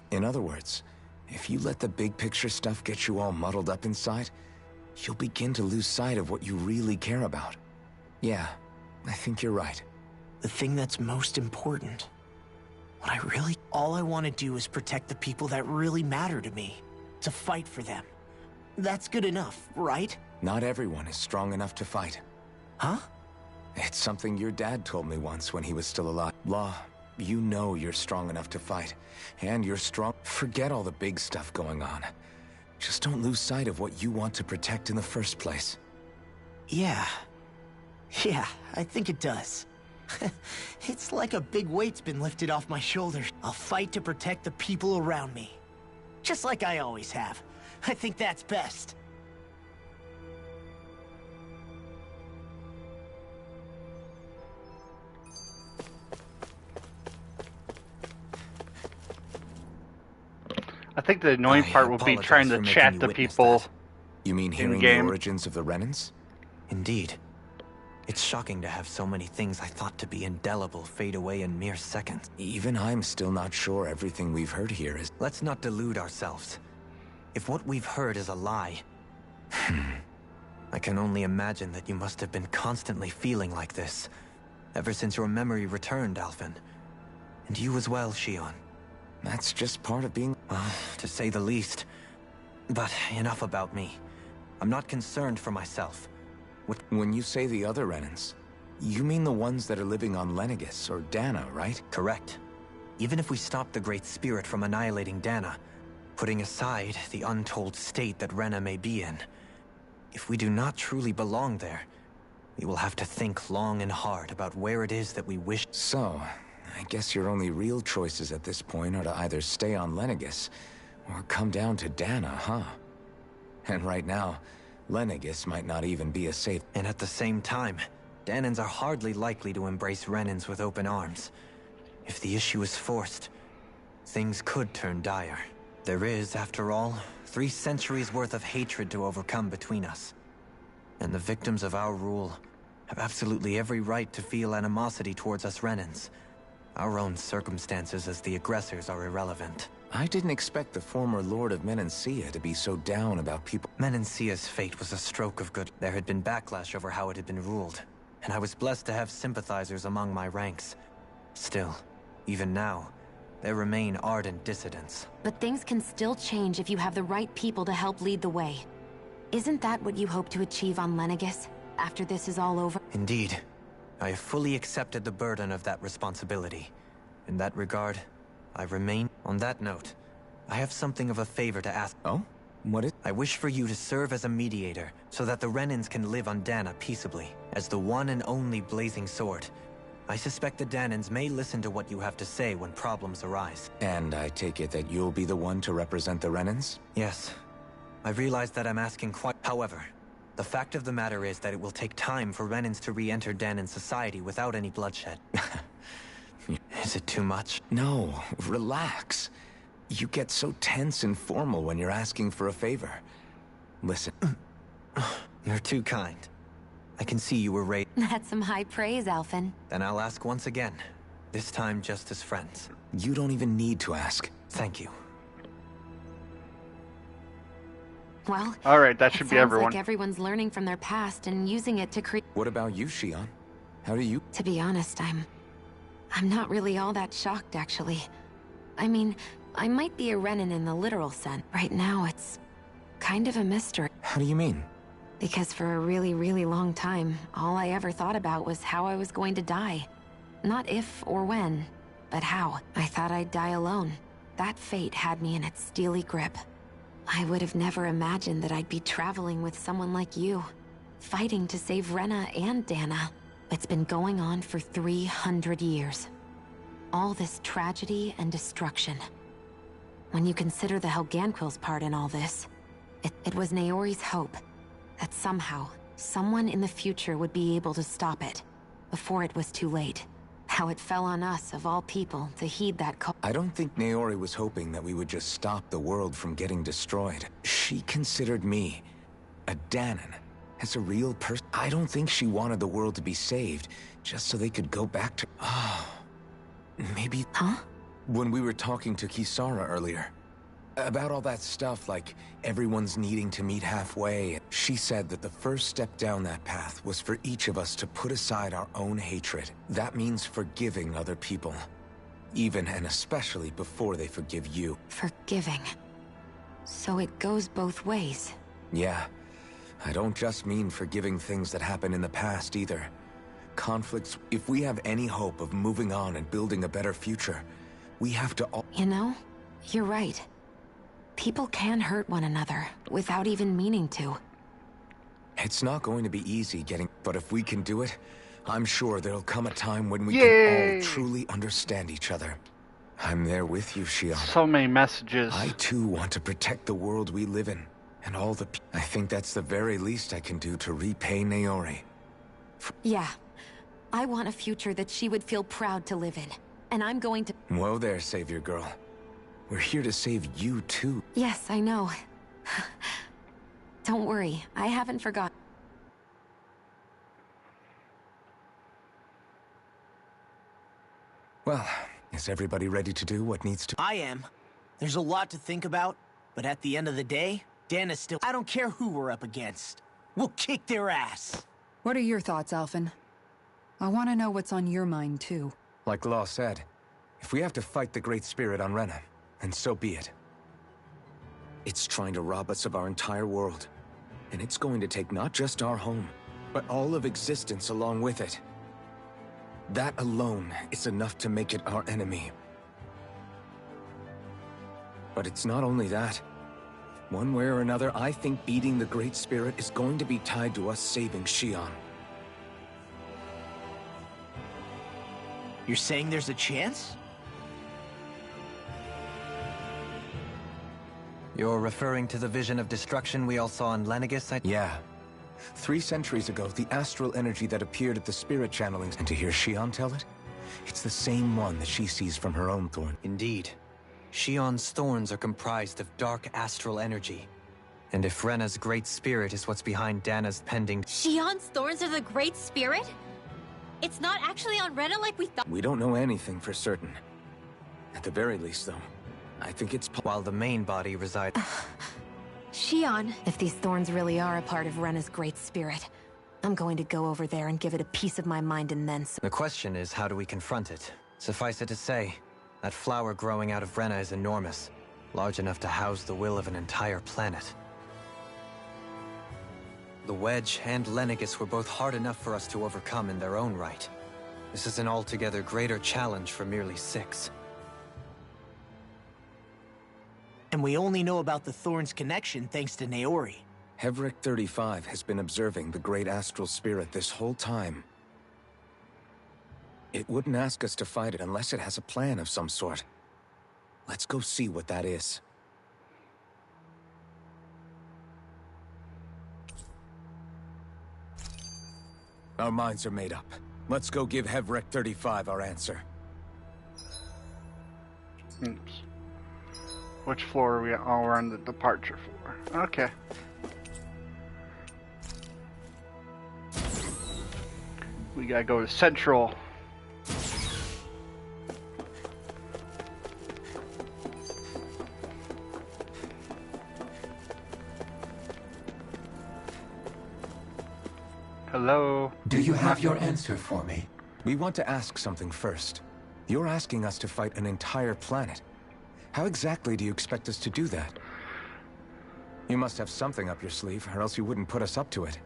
In other words, if you let the big picture stuff get you all muddled up inside, you'll begin to lose sight of what you really care about. Yeah, I think you're right. The thing that's most important. All I want to do is protect the people that really matter to me. To fight for them. That's good enough, right? Not everyone is strong enough to fight. Huh? It's something your dad told me once when he was still alive. Law, you know you're strong enough to fight. And you're strong. Forget all the big stuff going on. Just don't lose sight of what you want to protect in the first place. Yeah. Yeah, I think it does. It's like a big weight's been lifted off my shoulders. I'll fight to protect the people around me. Just like I always have. I think that's best. I think the annoying part will be trying to chat to people. You mean hearing the origins of the Renans? Indeed. It's shocking to have so many things I thought to be indelible fade away in mere seconds. Even I'm still not sure everything we've heard here is... Let's not delude ourselves. If what we've heard is a lie... I can only imagine that you must have been constantly feeling like this, ever since your memory returned, Alphen. And you as well, Shion. That's just part of being... Well, to say the least. But enough about me. I'm not concerned for myself. When you say the other Renans, you mean the ones that are living on Lenegis or Dana, right? Correct. Even if we stop the Great Spirit from annihilating Dana, putting aside the untold state that Rena may be in, if we do not truly belong there, we will have to think long and hard about where it is that we wish... So, I guess your only real choices at this point are to either stay on Lenegis, or come down to Dana, huh? And right now, Lenegis might not even be a safe... And at the same time, Danans are hardly likely to embrace Renans with open arms. If the issue is forced, things could turn dire. There is, after all, 3 centuries worth of hatred to overcome between us. And the victims of our rule have absolutely every right to feel animosity towards us Renans. Our own circumstances as the aggressors are irrelevant. I didn't expect the former Lord of Menancia to be so down about people. Menancia's fate was a stroke of good. There had been backlash over how it had been ruled, and I was blessed to have sympathizers among my ranks. Still, even now, there remain ardent dissidents. But things can still change if you have the right people to help lead the way. Isn't that what you hope to achieve on Lenegis, after this is all over? Indeed. I have fully accepted the burden of that responsibility. In that regard, I remain... On that note, I have something of a favor to ask. Oh? What is... I wish for you to serve as a mediator, so that the Renans can live on Dana peaceably. As the one and only Blazing Sword, I suspect the Danans may listen to what you have to say when problems arise. And I take it that you'll be the one to represent the Renans? Yes. I realize that I'm asking quite... However, the fact of the matter is that it will take time for Renans to re-enter Danan's society without any bloodshed. Is it too much? No, relax. You get so tense and formal when you're asking for a favor. Listen. You're too kind. I can see you were raised... That's some high praise, Alphen. Then I'll ask once again. This time just as friends. You don't even need to ask. Thank you. Well, alright, that should be everyone. Sounds like everyone's learning from their past and using it to create... What about you, Shion? How do you... To be honest, I'm not really all that shocked, actually. I mean, I might be a Renan in the literal sense. Right now, it's kind of a mystery. How do you mean? Because for a really, really long time, all I ever thought about was how I was going to die. Not if or when, but how. I thought I'd die alone. That fate had me in its steely grip. I would have never imagined that I'd be traveling with someone like you, fighting to save Rena and Dana. It's been going on for 300 years. All this tragedy and destruction. When you consider the Helganquil's part in all this, it was Naori's hope that somehow, someone in the future would be able to stop it, before it was too late. How it fell on us, of all people, to heed that call. I don't think Naori was hoping that we would just stop the world from getting destroyed. She considered me, a Danan, as a real person. I don't think she wanted the world to be saved, just so they could go back to... Maybe... Huh? When we were talking to Kisara earlier, about all that stuff, like everyone's needing to meet halfway, she said that the first step down that path was for each of us to put aside our own hatred. That means forgiving other people. Even and especially before they forgive you. Forgiving. So it goes both ways. Yeah. I don't just mean forgiving things that happened in the past either. Conflicts, if we have any hope of moving on and building a better future, we have to all... You know, you're right. People can hurt one another, without even meaning to. It's not going to be easy getting... But if we can do it, I'm sure there'll come a time when we can all truly understand each other. I'm there with you, Shion. So many messages. I too want to protect the world we live in, and all the... I think that's the very least I can do to repay Naori. Yeah. I want a future that she would feel proud to live in. And I'm going to... Whoa there, Savior Girl. We're here to save you, too. Yes, I know. Don't worry, I haven't forgotten. Well, is everybody ready to do what needs to... I am. There's a lot to think about, but at the end of the day, Dan is still... I don't care who we're up against. We'll kick their ass. What are your thoughts, Alphen? I want to know what's on your mind, too. Like Law said, if we have to fight the Great Spirit on Rena, and so be it. It's trying to rob us of our entire world. And it's going to take not just our home, but all of existence along with it. That alone is enough to make it our enemy. But it's not only that. One way or another, I think beating the Great Spirit is going to be tied to us saving Shion. You're saying there's a chance? You're referring to the vision of destruction we all saw in Lenegis? Yeah. 3 centuries ago, the astral energy that appeared at the spirit channelings, and to hear Shion tell it, it's the same one that she sees from her own thorn. Indeed. Shion's thorns are comprised of dark astral energy. And if Rena's Great Spirit is what's behind Dana's pending... Shion's thorns are the Great Spirit? It's not actually on Rena like we thought. We don't know anything for certain. At the very least, though, I think it's... While the main body resides... Shion. If these thorns really are a part of Rena's Great Spirit, I'm going to go over there and give it a piece of my mind and then... The question is, how do we confront it? Suffice it to say, that flower growing out of Rena is enormous. Large enough to house the will of an entire planet. The Wedge and Lenegis were both hard enough for us to overcome in their own right. This is an altogether greater challenge for merely 6. And we only know about the Thorn's connection thanks to Naori. Hevric 35 has been observing the Great Astral Spirit this whole time. It wouldn't ask us to fight it unless it has a plan of some sort. Let's go see what that is. Our minds are made up. Let's go give Hevrek 35 our answer. Oops. Which floor are we at? Oh, we're on the departure floor. Okay. We gotta go to Central. Hello? Do you have your answer for me? We want to ask something first. You're asking us to fight an entire planet. How exactly do you expect us to do that? You must have something up your sleeve, or else you wouldn't put us up to it.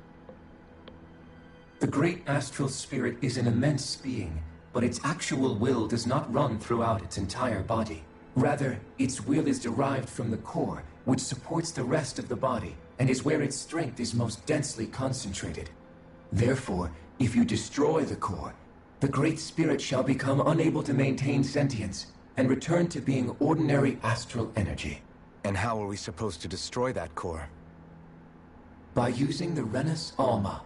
The great astral spirit is an immense being, but its actual will does not run throughout its entire body. Rather, its will is derived from the core, which supports the rest of the body, and is where its strength is most densely concentrated. Therefore, if you destroy the core, the Great Spirit shall become unable to maintain sentience, and return to being ordinary astral energy. And how are we supposed to destroy that core? By using the Renus Alma.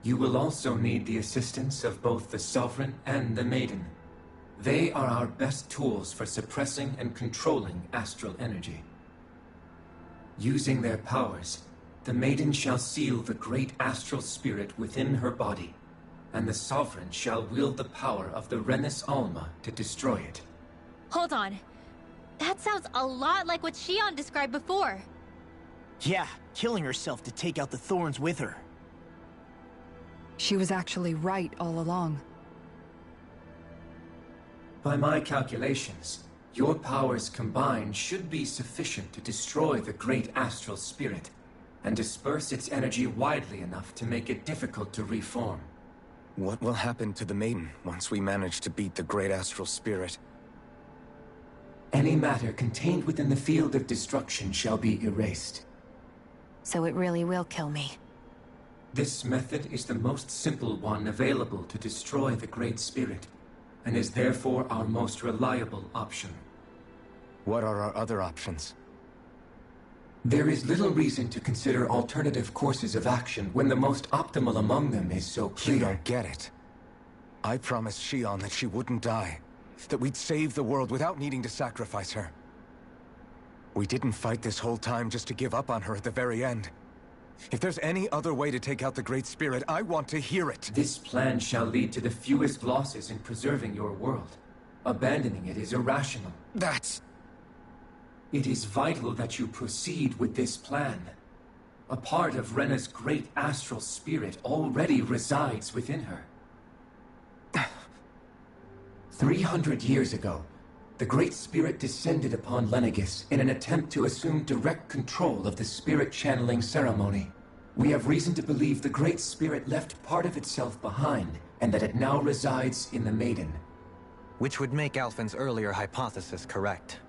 You will also need the assistance of both the Sovereign and the Maiden. They are our best tools for suppressing and controlling astral energy. Using their powers, the Maiden shall seal the great astral spirit within her body, and the Sovereign shall wield the power of the Renus Alma to destroy it. Hold on. That sounds a lot like what Shion described before. Yeah, killing herself to take out the thorns with her. She was actually right all along. By my calculations, your powers combined should be sufficient to destroy the great astral spirit, and disperse its energy widely enough to make it difficult to reform. What will happen to the Maiden once we manage to beat the great astral spirit? Any matter contained within the field of destruction shall be erased. So it really will kill me. This method is the most simple one available to destroy the Great Spirit, and is therefore our most reliable option. What are our other options? There is little reason to consider alternative courses of action when the most optimal among them is so clear. You don't get it. I promised Shion that she wouldn't die, that we'd save the world without needing to sacrifice her. We didn't fight this whole time just to give up on her at the very end. If there's any other way to take out the Great Spirit, I want to hear it. This plan shall lead to the fewest losses in preserving your world. Abandoning it is irrational. It is vital that you proceed with this plan. A part of Rena's great astral spirit already resides within her. 300 years ago, the Great Spirit descended upon Lenegis in an attempt to assume direct control of the spirit channeling ceremony. We have reason to believe the Great Spirit left part of itself behind, and that it now resides in the Maiden. Which would make Alphen's earlier hypothesis correct.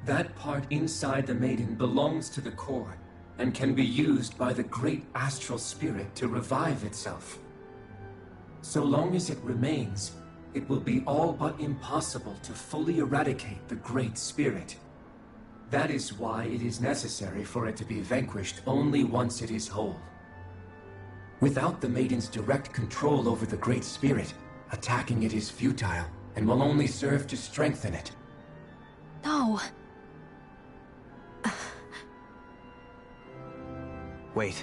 That part inside the Maiden belongs to the core, and can be used by the great astral spirit to revive itself. So long as it remains, it will be all but impossible to fully eradicate the Great Spirit. That is why it is necessary for it to be vanquished only once it is whole. Without the Maiden's direct control over the Great Spirit, attacking it is futile, and will only serve to strengthen it. No. Wait.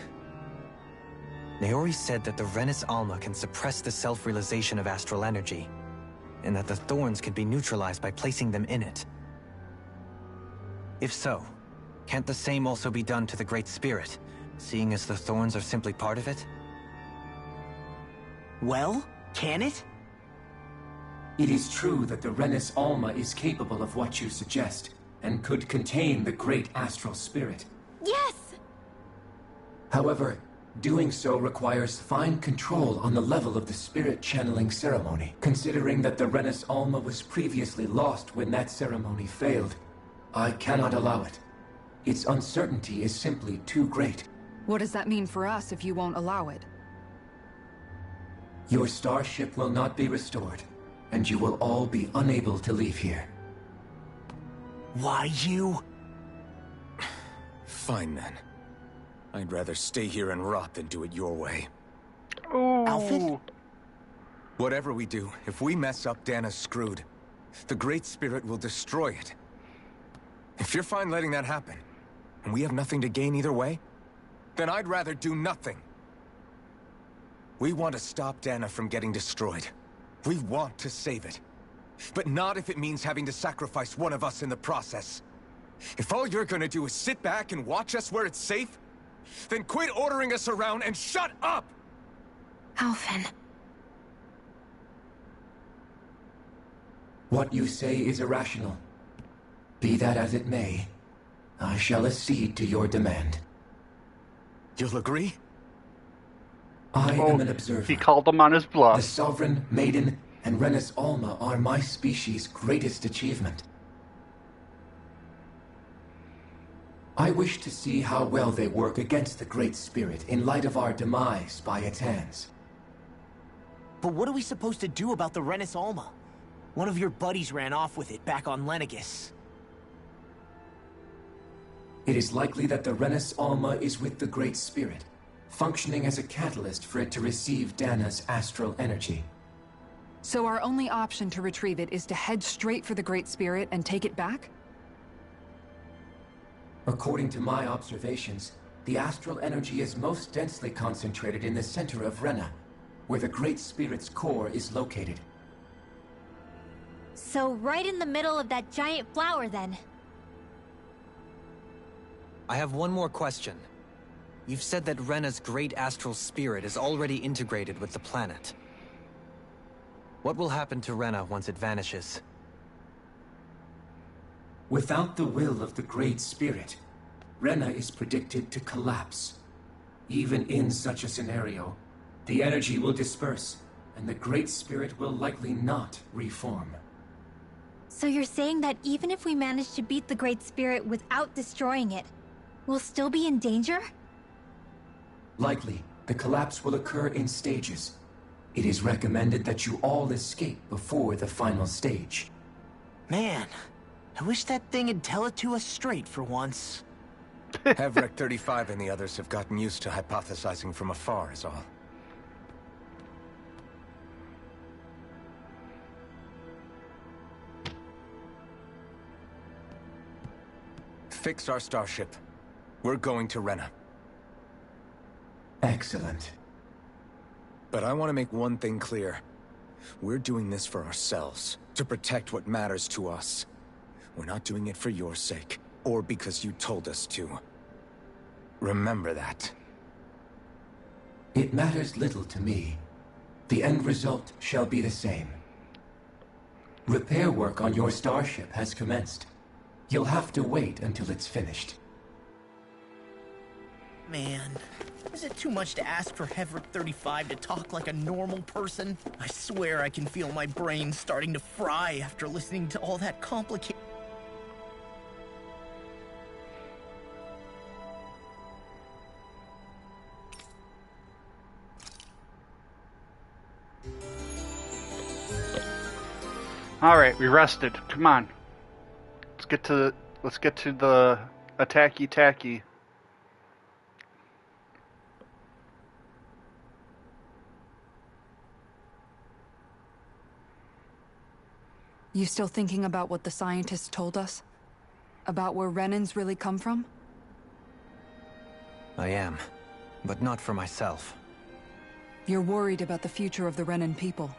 Naori said that the Renus Alma can suppress the self-realization of astral energy, and that the thorns could be neutralized by placing them in it. If so, can't the same also be done to the Great Spirit, seeing as the thorns are simply part of it? Well, can it? It is true that the Renus Alma is capable of what you suggest, and could contain the great astral spirit. Yes! However, doing so requires fine control on the level of the spirit channeling ceremony. Considering that the Renus Alma was previously lost when that ceremony failed, I cannot allow it. Its uncertainty is simply too great. What does that mean for us if you won't allow it? Your starship will not be restored, and you will all be unable to leave here. Why you? Fine then. I'd rather stay here and rot than do it your way. Ooh. Alphen? Whatever we do, if we mess up, Dana's screwed. The Great Spirit will destroy it. If you're fine letting that happen, and we have nothing to gain either way, then I'd rather do nothing. We want to stop Dana from getting destroyed. We want to save it. But not if it means having to sacrifice one of us in the process. If all you're gonna do is sit back and watch us where it's safe, then quit ordering us around and shut up! Alphen. What you say is irrational. Be that as it may, I shall accede to your demand. You'll agree? I am an observer. He called him on his bluff. The Sovereign, Maiden, and Renus Alma are my species' greatest achievement. I wish to see how well they work against the Great Spirit in light of our demise by its hands. But what are we supposed to do about the Renus Alma? One of your buddies ran off with it back on Lenegis. It is likely that the Renus Alma is with the Great Spirit, functioning as a catalyst for it to receive Dana's astral energy. So our only option to retrieve it is to head straight for the Great Spirit and take it back? According to my observations, the astral energy is most densely concentrated in the center of Rena, where the Great Spirit's core is located. So right in the middle of that giant flower, then. I have one more question. You've said that Rena's great astral spirit is already integrated with the planet. What will happen to Rena once it vanishes? Without the will of the Great Spirit, Rena is predicted to collapse. Even in such a scenario, the energy will disperse, and the Great Spirit will likely not reform. So you're saying that even if we manage to beat the Great Spirit without destroying it, we'll still be in danger? Likely, the collapse will occur in stages. It is recommended that you all escape before the final stage. Man, I wish that thing would tell it to us straight for once. Hevrek 35 and the others have gotten used to hypothesizing from afar is all. Fix our starship. We're going to Rena. Excellent. But I want to make one thing clear. We're doing this for ourselves, to protect what matters to us. We're not doing it for your sake, or because you told us to. Remember that. It matters little to me. The end result shall be the same. Repair work on your starship has commenced. You'll have to wait until it's finished. Man, is it too much to ask for Hevrek 35 to talk like a normal person? I swear I can feel my brain starting to fry after listening to all that complicated... All right, we rested. Come on. Let's get to the attacky tacky. You still thinking about what the scientists told us? About where Renans really come from? I am, but not for myself. You're worried about the future of the Renan people.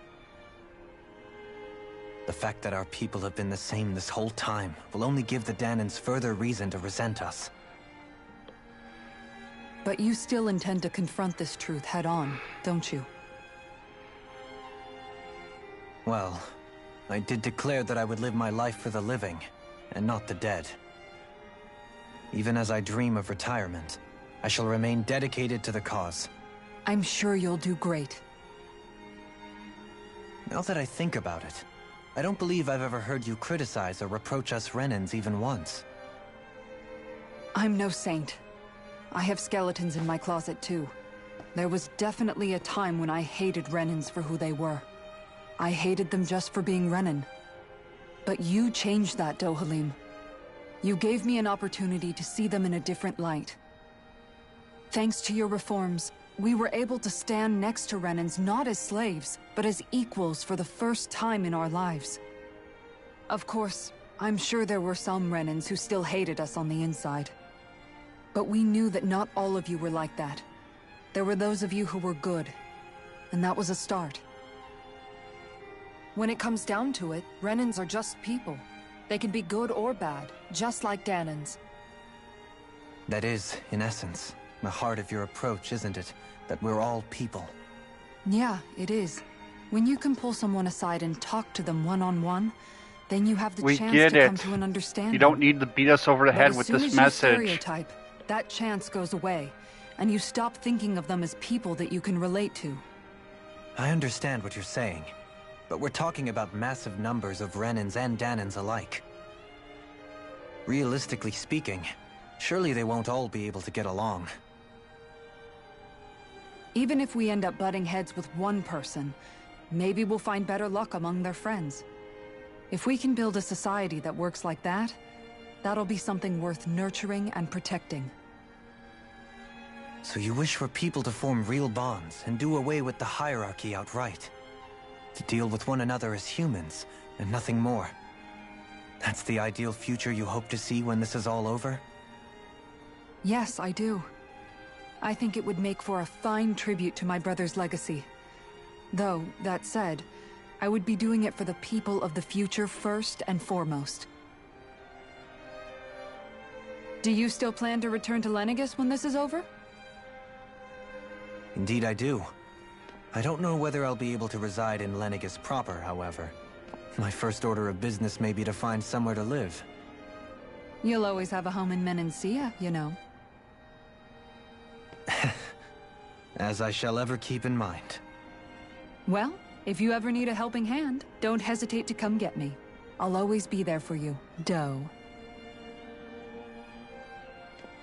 The fact that our people have been the same this whole time will only give the Danans further reason to resent us. But you still intend to confront this truth head-on, don't you? Well, I did declare that I would live my life for the living, and not the dead. Even as I dream of retirement, I shall remain dedicated to the cause. I'm sure you'll do great. Now that I think about it, I don't believe I've ever heard you criticize or reproach us Renans even once. I'm no saint. I have skeletons in my closet too. There was definitely a time when I hated Renans for who they were. I hated them just for being Renan. But you changed that, Dohalim. You gave me an opportunity to see them in a different light. Thanks to your reforms, we were able to stand next to Renans not as slaves, but as equals for the first time in our lives. Of course, I'm sure there were some Renans who still hated us on the inside. But we knew that not all of you were like that. There were those of you who were good, and that was a start. When it comes down to it, Renans are just people. They can be good or bad, just like Danans. That is, in essence, the heart of your approach, isn't it? That we're all people. Yeah, it is. When you can pull someone aside and talk to them one-on-one, then you have the chance to come to an understanding. You don't need to beat us over the head with this message. Stereotype, that chance goes away, and you stop thinking of them as people that you can relate to. I understand what you're saying, but we're talking about massive numbers of Renans and Danans alike. Realistically speaking, surely they won't all be able to get along. Even if we end up butting heads with one person, maybe we'll find better luck among their friends. If we can build a society that works like that, that'll be something worth nurturing and protecting. So you wish for people to form real bonds and do away with the hierarchy outright? To deal with one another as humans, and nothing more? That's the ideal future you hope to see when this is all over? Yes, I do. I think it would make for a fine tribute to my brother's legacy. Though, that said, I would be doing it for the people of the future first and foremost. Do you still plan to return to Lenegis when this is over? Indeed I do. I don't know whether I'll be able to reside in Lenegis proper, however. My first order of business may be to find somewhere to live. You'll always have a home in Menancia, you know. As I shall ever keep in mind. Well, if you ever need a helping hand, don't hesitate to come get me. I'll always be there for you, Doe.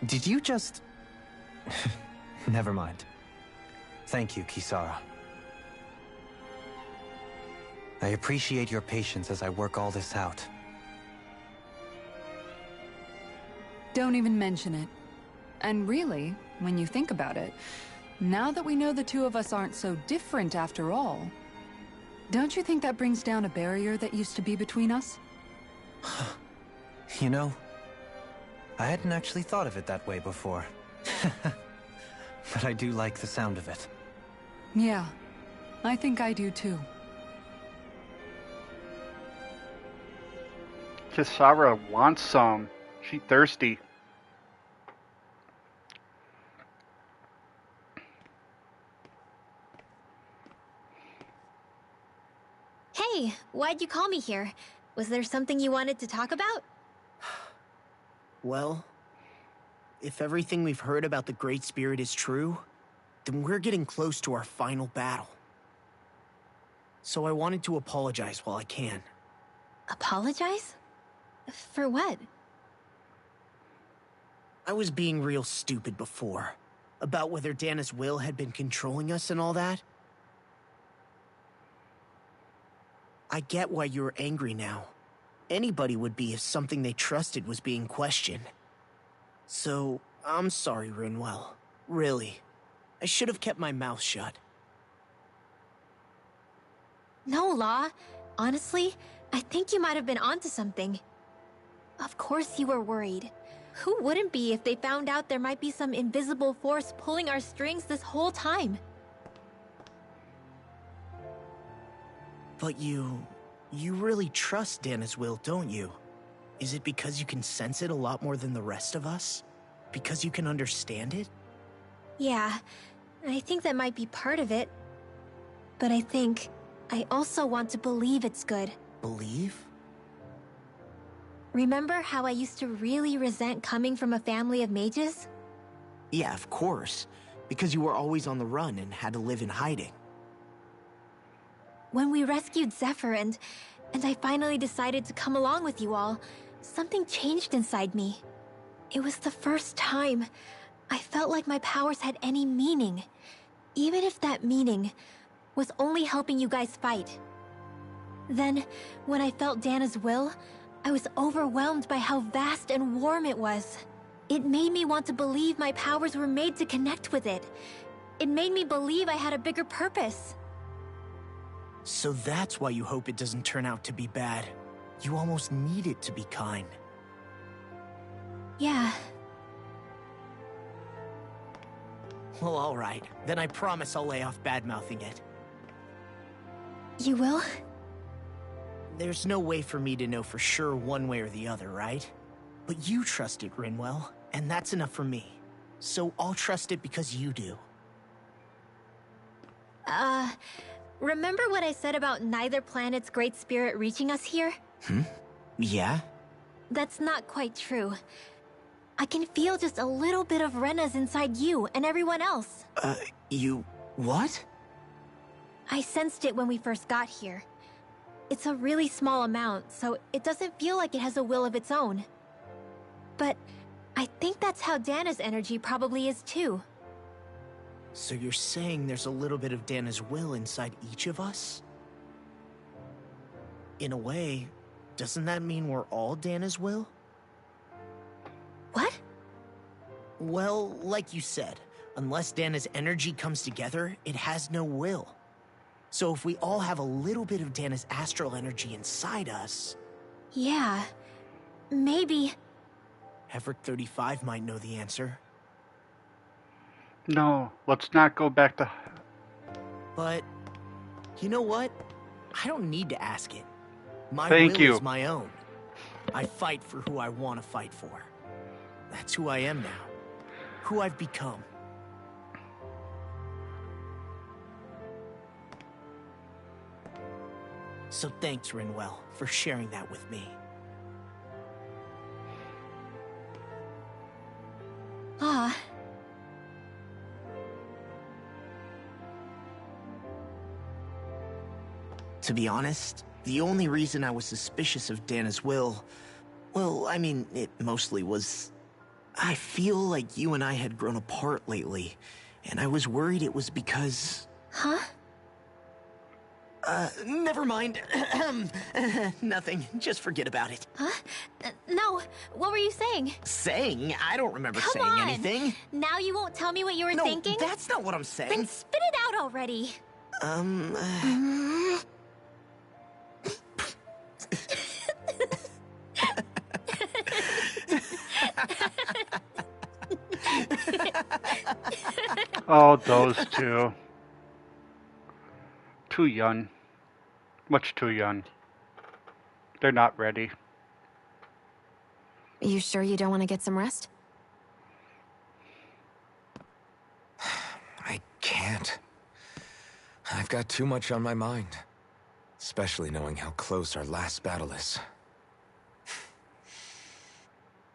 Did you just... Never mind. Thank you, Kisara. I appreciate your patience as I work all this out. Don't even mention it. And really, when you think about it, now that we know the two of us aren't so different after all, don't you think that brings down a barrier that used to be between us? You know, I hadn't actually thought of it that way before. But I do like the sound of it. Yeah, I think I do too. Kisara wants some. She thirsty. Hey, why'd you call me here? Was there something you wanted to talk about? Well, if everything we've heard about the Great Spirit is true, then we're getting close to our final battle. So I wanted to apologize while I can. Apologize? For what? I was being real stupid before. About whether Dana's will had been controlling us and all that. I get why you're angry now. Anybody would be if something they trusted was being questioned. So, I'm sorry, Rinwell. Really. I should have kept my mouth shut. No, Law. Honestly, I think you might have been onto something. Of course you were worried. Who wouldn't be if they found out there might be some invisible force pulling our strings this whole time? But you really trust Dana's will, don't you? Is it because you can sense it a lot more than the rest of us? Because you can understand it? Yeah, I think that might be part of it. But I think I also want to believe it's good. Believe? Remember how I used to really resent coming from a family of mages? Yeah, of course. Because you were always on the run and had to live in hiding. When we rescued Zephyr and I finally decided to come along with you all, something changed inside me. It was the first time I felt like my powers had any meaning, even if that meaning was only helping you guys fight. Then, when I felt Dana's will, I was overwhelmed by how vast and warm it was. It made me want to believe my powers were made to connect with it. It made me believe I had a bigger purpose. So that's why you hope it doesn't turn out to be bad. You almost need it to be kind. Yeah. Well, alright. Then I promise I'll lay off bad-mouthing it. You will? There's no way for me to know for sure one way or the other, right? But you trust it, Rinwell, and that's enough for me. So I'll trust it because you do. Remember what I said about neither planet's great spirit reaching us here? Yeah? That's not quite true. I can feel just a little bit of Rena's inside you and everyone else. You... what? I sensed it when we first got here. It's a really small amount, so it doesn't feel like it has a will of its own. But I think that's how Dana's energy probably is too. So you're saying there's a little bit of Dana's will inside each of us? In a way, doesn't that mean we're all Dana's will? What? Well, like you said, unless Dana's energy comes together, it has no will. So if we all have a little bit of Dana's astral energy inside us... Yeah, maybe... Heverick 35 might know the answer. No, let's not go back to... But, you know what? I don't need to ask it. My Thank will you. is my own. I fight for who I want to fight for. That's who I am now. Who I've become. So thanks, Rinwell, for sharing that with me. Ah. To be honest, the only reason I was suspicious of Dana's will... well, I mean, it mostly was... I feel like you and I had grown apart lately, and I was worried it was because... Huh? Never mind. Nothing. Just forget about it. Huh? No, what were you saying? Saying? I don't remember Come saying on. anything. Now you won't tell me what you were No, thinking? that's not what I'm saying. Then spit it out already. Oh, those two. Too young. Much too young. They're not ready. You sure you don't want to get some rest? I can't. I've got too much on my mind. Especially knowing how close our last battle is.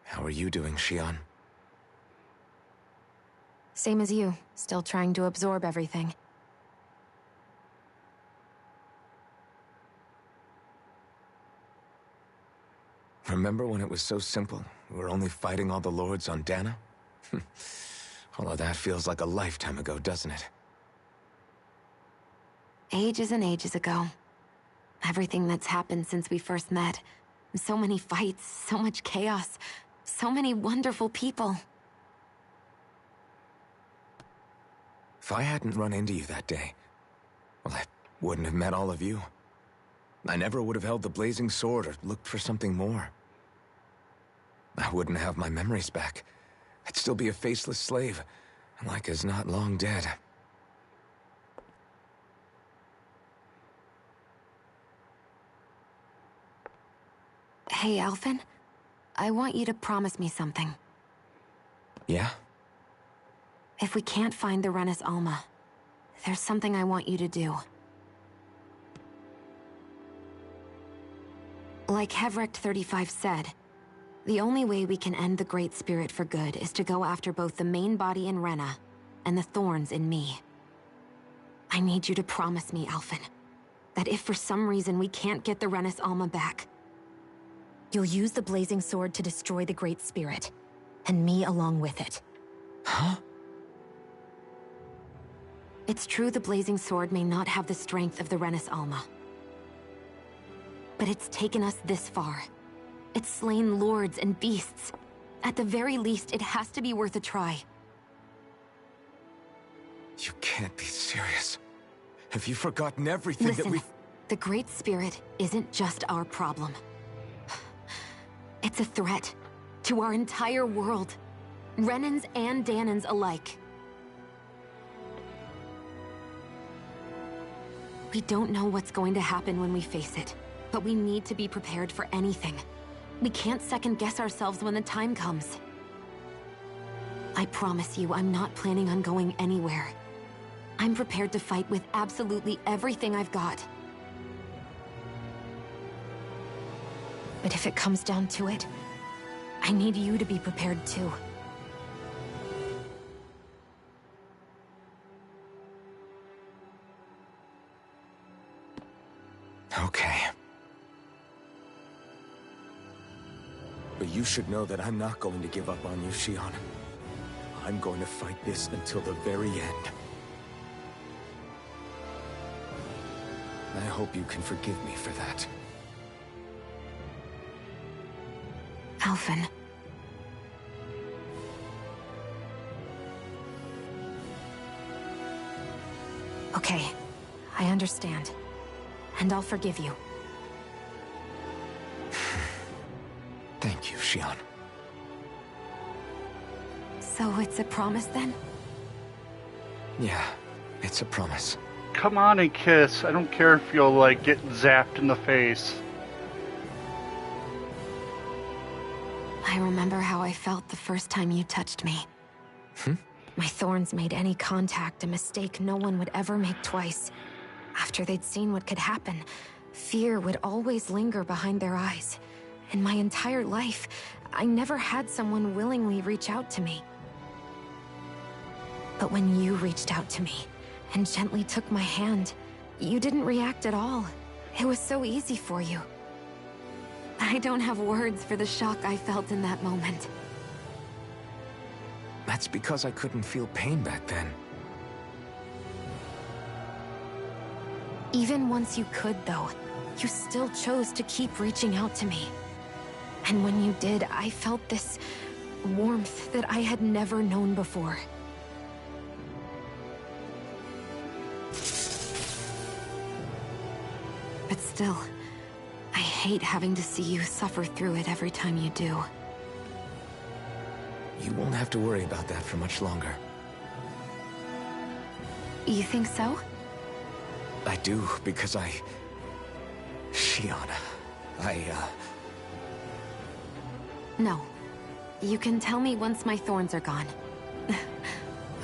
How are you doing, Xion? Same as you. Still trying to absorb everything. Remember when it was so simple? We were only fighting all the lords on Dana? All of that feels like a lifetime ago, doesn't it? Ages and ages ago. Everything that's happened since we first met. So many fights, so much chaos, so many wonderful people. If I hadn't run into you that day, well, I wouldn't have met all of you. I never would have held the blazing sword or looked for something more. I wouldn't have my memories back. I'd still be a faceless slave, like as not long dead. Hey, Alphen. I want you to promise me something. Yeah? If we can't find the Renis Alma, there's something I want you to do. Like Heverick 35 said, the only way we can end the Great Spirit for good is to go after both the main body in Rena and the thorns in me. I need you to promise me, Alphen, that if for some reason we can't get the Renis Alma back, you'll use the Blazing Sword to destroy the Great Spirit, and me along with it. Huh? It's true the Blazing Sword may not have the strength of the Renis Alma. But it's taken us this far. It's slain lords and beasts. At the very least, it has to be worth a try. You can't be serious. Have you forgotten everything Listen, that we... the Great Spirit isn't just our problem. It's a threat to our entire world. Renans and Dahnans alike. We don't know what's going to happen when we face it, but we need to be prepared for anything. We can't second-guess ourselves when the time comes. I promise you, I'm not planning on going anywhere. I'm prepared to fight with absolutely everything I've got. But if it comes down to it, I need you to be prepared too. Okay. But you should know that I'm not going to give up on you, Shionne. I'm going to fight this until the very end. I hope you can forgive me for that. Alphen. Okay, I understand. And I'll forgive you. Thank you, Shionne. So it's a promise then? Yeah, it's a promise. Come on and kiss. I don't care if you'll, like, get zapped in the face. I remember how I felt the first time you touched me. My thorns made any contact a mistake no one would ever make twice. After they'd seen what could happen, fear would always linger behind their eyes. In my entire life, I never had someone willingly reach out to me. But when you reached out to me and gently took my hand, you didn't react at all. It was so easy for you. I don't have words for the shock I felt in that moment. That's because I couldn't feel pain back then. Even once you could, though, you still chose to keep reaching out to me. And when you did, I felt this warmth that I had never known before. But still, I hate having to see you suffer through it every time you do. You won't have to worry about that for much longer. You think so? I do, because Shionne, No. You can tell me once my thorns are gone.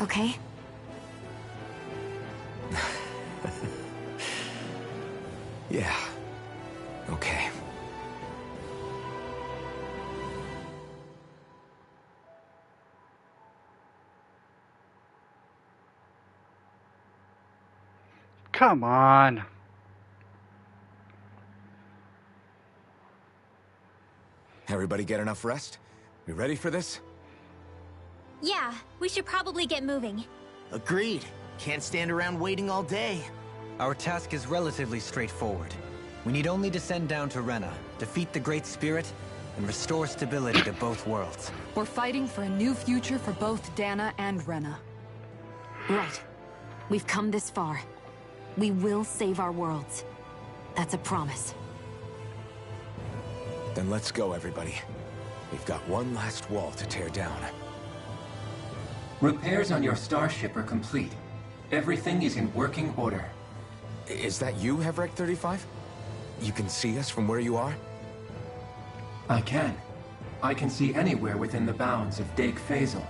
Okay? Yeah. Okay. Come on. Everybody get enough rest? We ready for this? Yeah, we should probably get moving. Agreed. Can't stand around waiting all day. Our task is relatively straightforward. We need only descend down to Rena, defeat the Great Spirit, and restore stability to both worlds. We're fighting for a new future for both Dana and Rena. Right. We've come this far. We will save our worlds. That's a promise. Then let's go, everybody. We've got one last wall to tear down. Repairs on your starship are complete. Everything is in working order. Is that you, Hevrek 35? You can see us from where you are? I can. I can see anywhere within the bounds of Dake Faisal.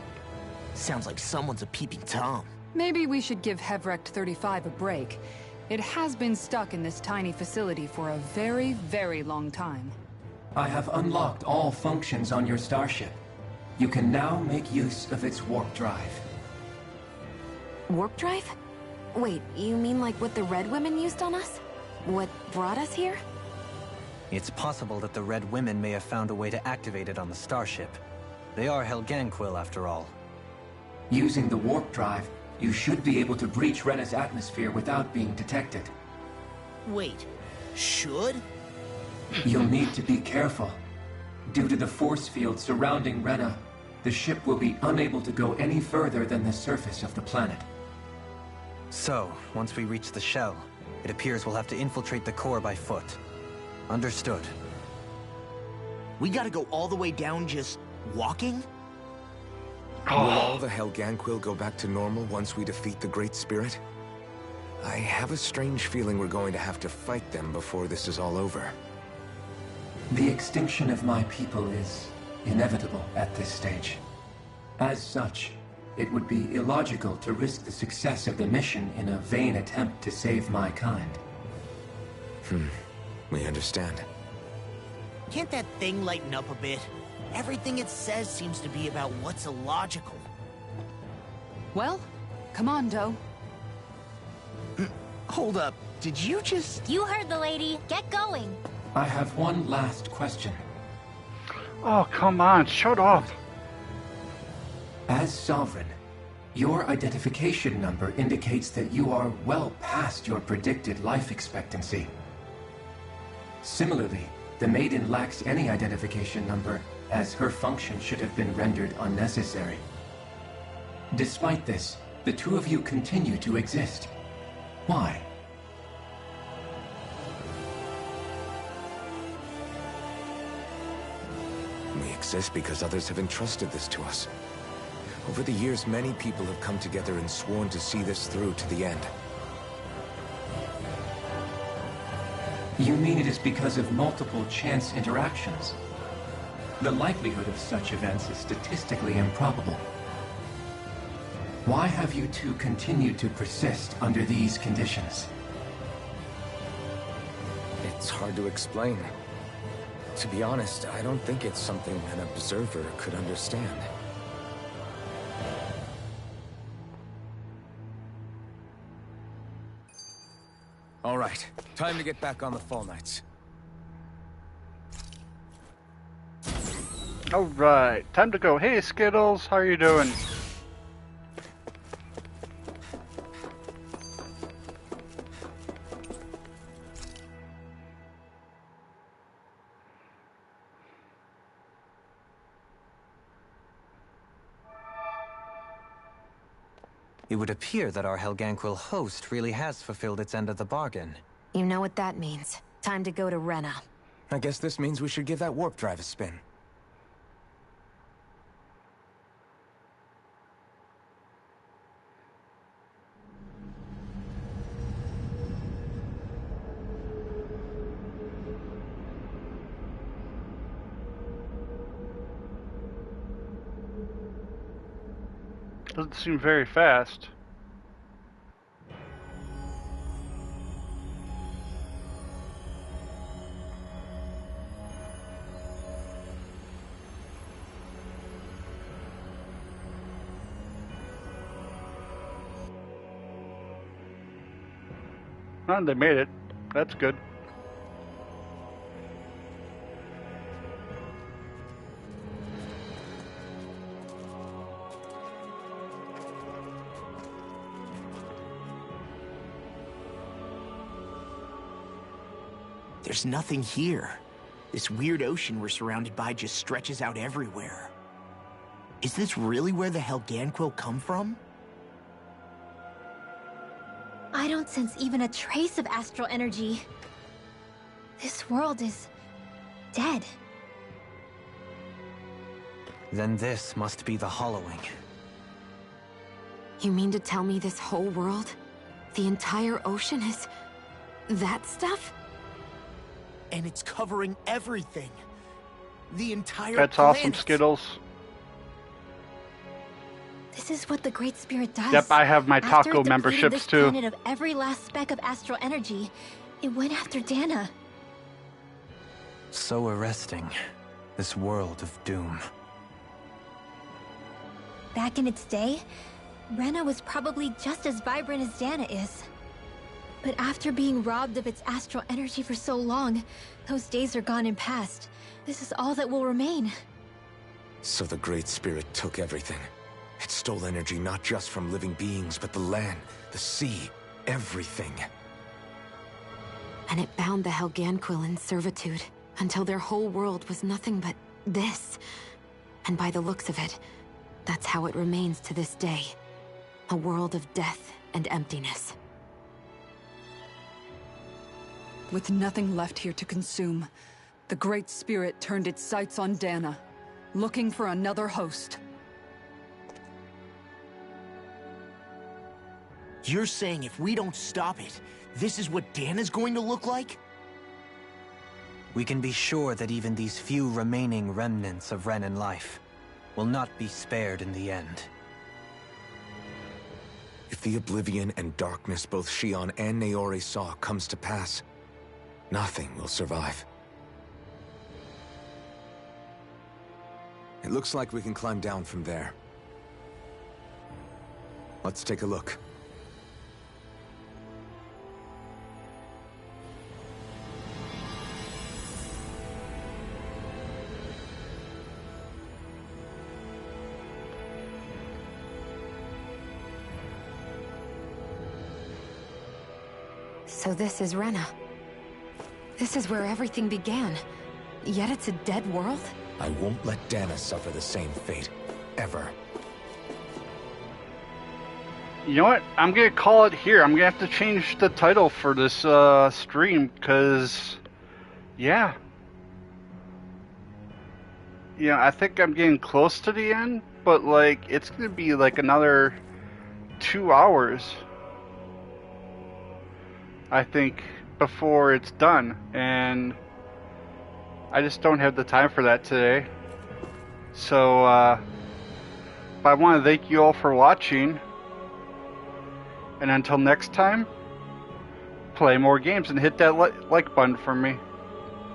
Sounds like someone's a peeping Tom. Maybe we should give Hevrek 35 a break. It has been stuck in this tiny facility for a very, very long time. I have unlocked all functions on your starship. You can now make use of its warp drive. Warp drive? Wait, you mean like what the Red Women used on us? What brought us here? It's possible that the Red Women may have found a way to activate it on the starship. They are Helganquil, after all. Using the warp drive, you should be able to breach Rena's atmosphere without being detected. Wait, should? You'll need to be careful. Due to the force field surrounding Rena, the ship will be unable to go any further than the surface of the planet. So, once we reach the shell, it appears we'll have to infiltrate the core by foot. Understood. We gotta go all the way down just walking? Will all the Helganquil go back to normal once we defeat the Great Spirit? I have a strange feeling we're going to have to fight them before this is all over. The extinction of my people is inevitable at this stage. As such, it would be illogical to risk the success of the mission in a vain attempt to save my kind. We understand. Can't that thing lighten up a bit? Everything it says seems to be about what's illogical. Well, come on, Doe. Hold up, did you just... You heard the lady. Get going. I have one last question. Oh, come on, shut up. As Sovereign, your identification number indicates that you are well past your predicted life expectancy. Similarly, the Maiden lacks any identification number, as her function should have been rendered unnecessary. Despite this, the two of you continue to exist. Why? We exist because others have entrusted this to us. Over the years, many people have come together and sworn to see this through to the end. You mean it is because of multiple chance interactions? The likelihood of such events is statistically improbable. Why have you two continued to persist under these conditions? It's hard to explain. To be honest, I don't think it's something an observer could understand. All right, time to get back on the Fall Knights. All right, time to go. Hey, Skittles, how are you doing? It would appear that our Helganquil host really has fulfilled its end of the bargain. You know what that means. Time to go to Rena. I guess this means we should give that warp drive a spin. Doesn't seem very fast. Oh, they made it. That's good. There's nothing here. This weird ocean we're surrounded by just stretches out everywhere. Is this really where the Helganquil come from? I don't sense even a trace of astral energy. This world is dead. Then this must be the Hollowing. You mean to tell me this whole world, the entire ocean is that stuff? And it's covering everything. The entire That's planet. awesome, Skittles. This is what the Great Spirit does. Yep, I have my After taco it depleted memberships this too. planet of every last speck of astral energy, it went after Dana. So arresting. This world of doom. Back in its day, Rena was probably just as vibrant as Dana is. But after being robbed of its astral energy for so long, those days are gone and past. This is all that will remain. So the Great Spirit took everything. It stole energy not just from living beings, but the land, the sea, everything. And it bound the Helganquil in servitude, until their whole world was nothing but This. And by the looks of it, that's how it remains to this day. A world of death and emptiness. With nothing left here to consume, the Great Spirit turned its sights on Dana, looking for another host. You're saying if we don't stop it, this is what Dana's going to look like? We can be sure that even these few remaining remnants of Renan life will not be spared in the end. If the oblivion and darkness both Shion and Naori saw comes to pass, nothing will survive. It looks like we can climb down from there. Let's take a look. So this is Rena. This is where everything began. Yet it's a dead world? I won't let Dana suffer the same fate. Ever. You know what? I'm gonna call it here. I'm gonna have to change the title for this stream, because... yeah. Yeah, I think I'm getting close to the end, but like, it's gonna be like another 2 hours, I think, before it's done, and I just don't have the time for that today. So, but I want to thank you all for watching, and until next time, play more games and hit that like button for me.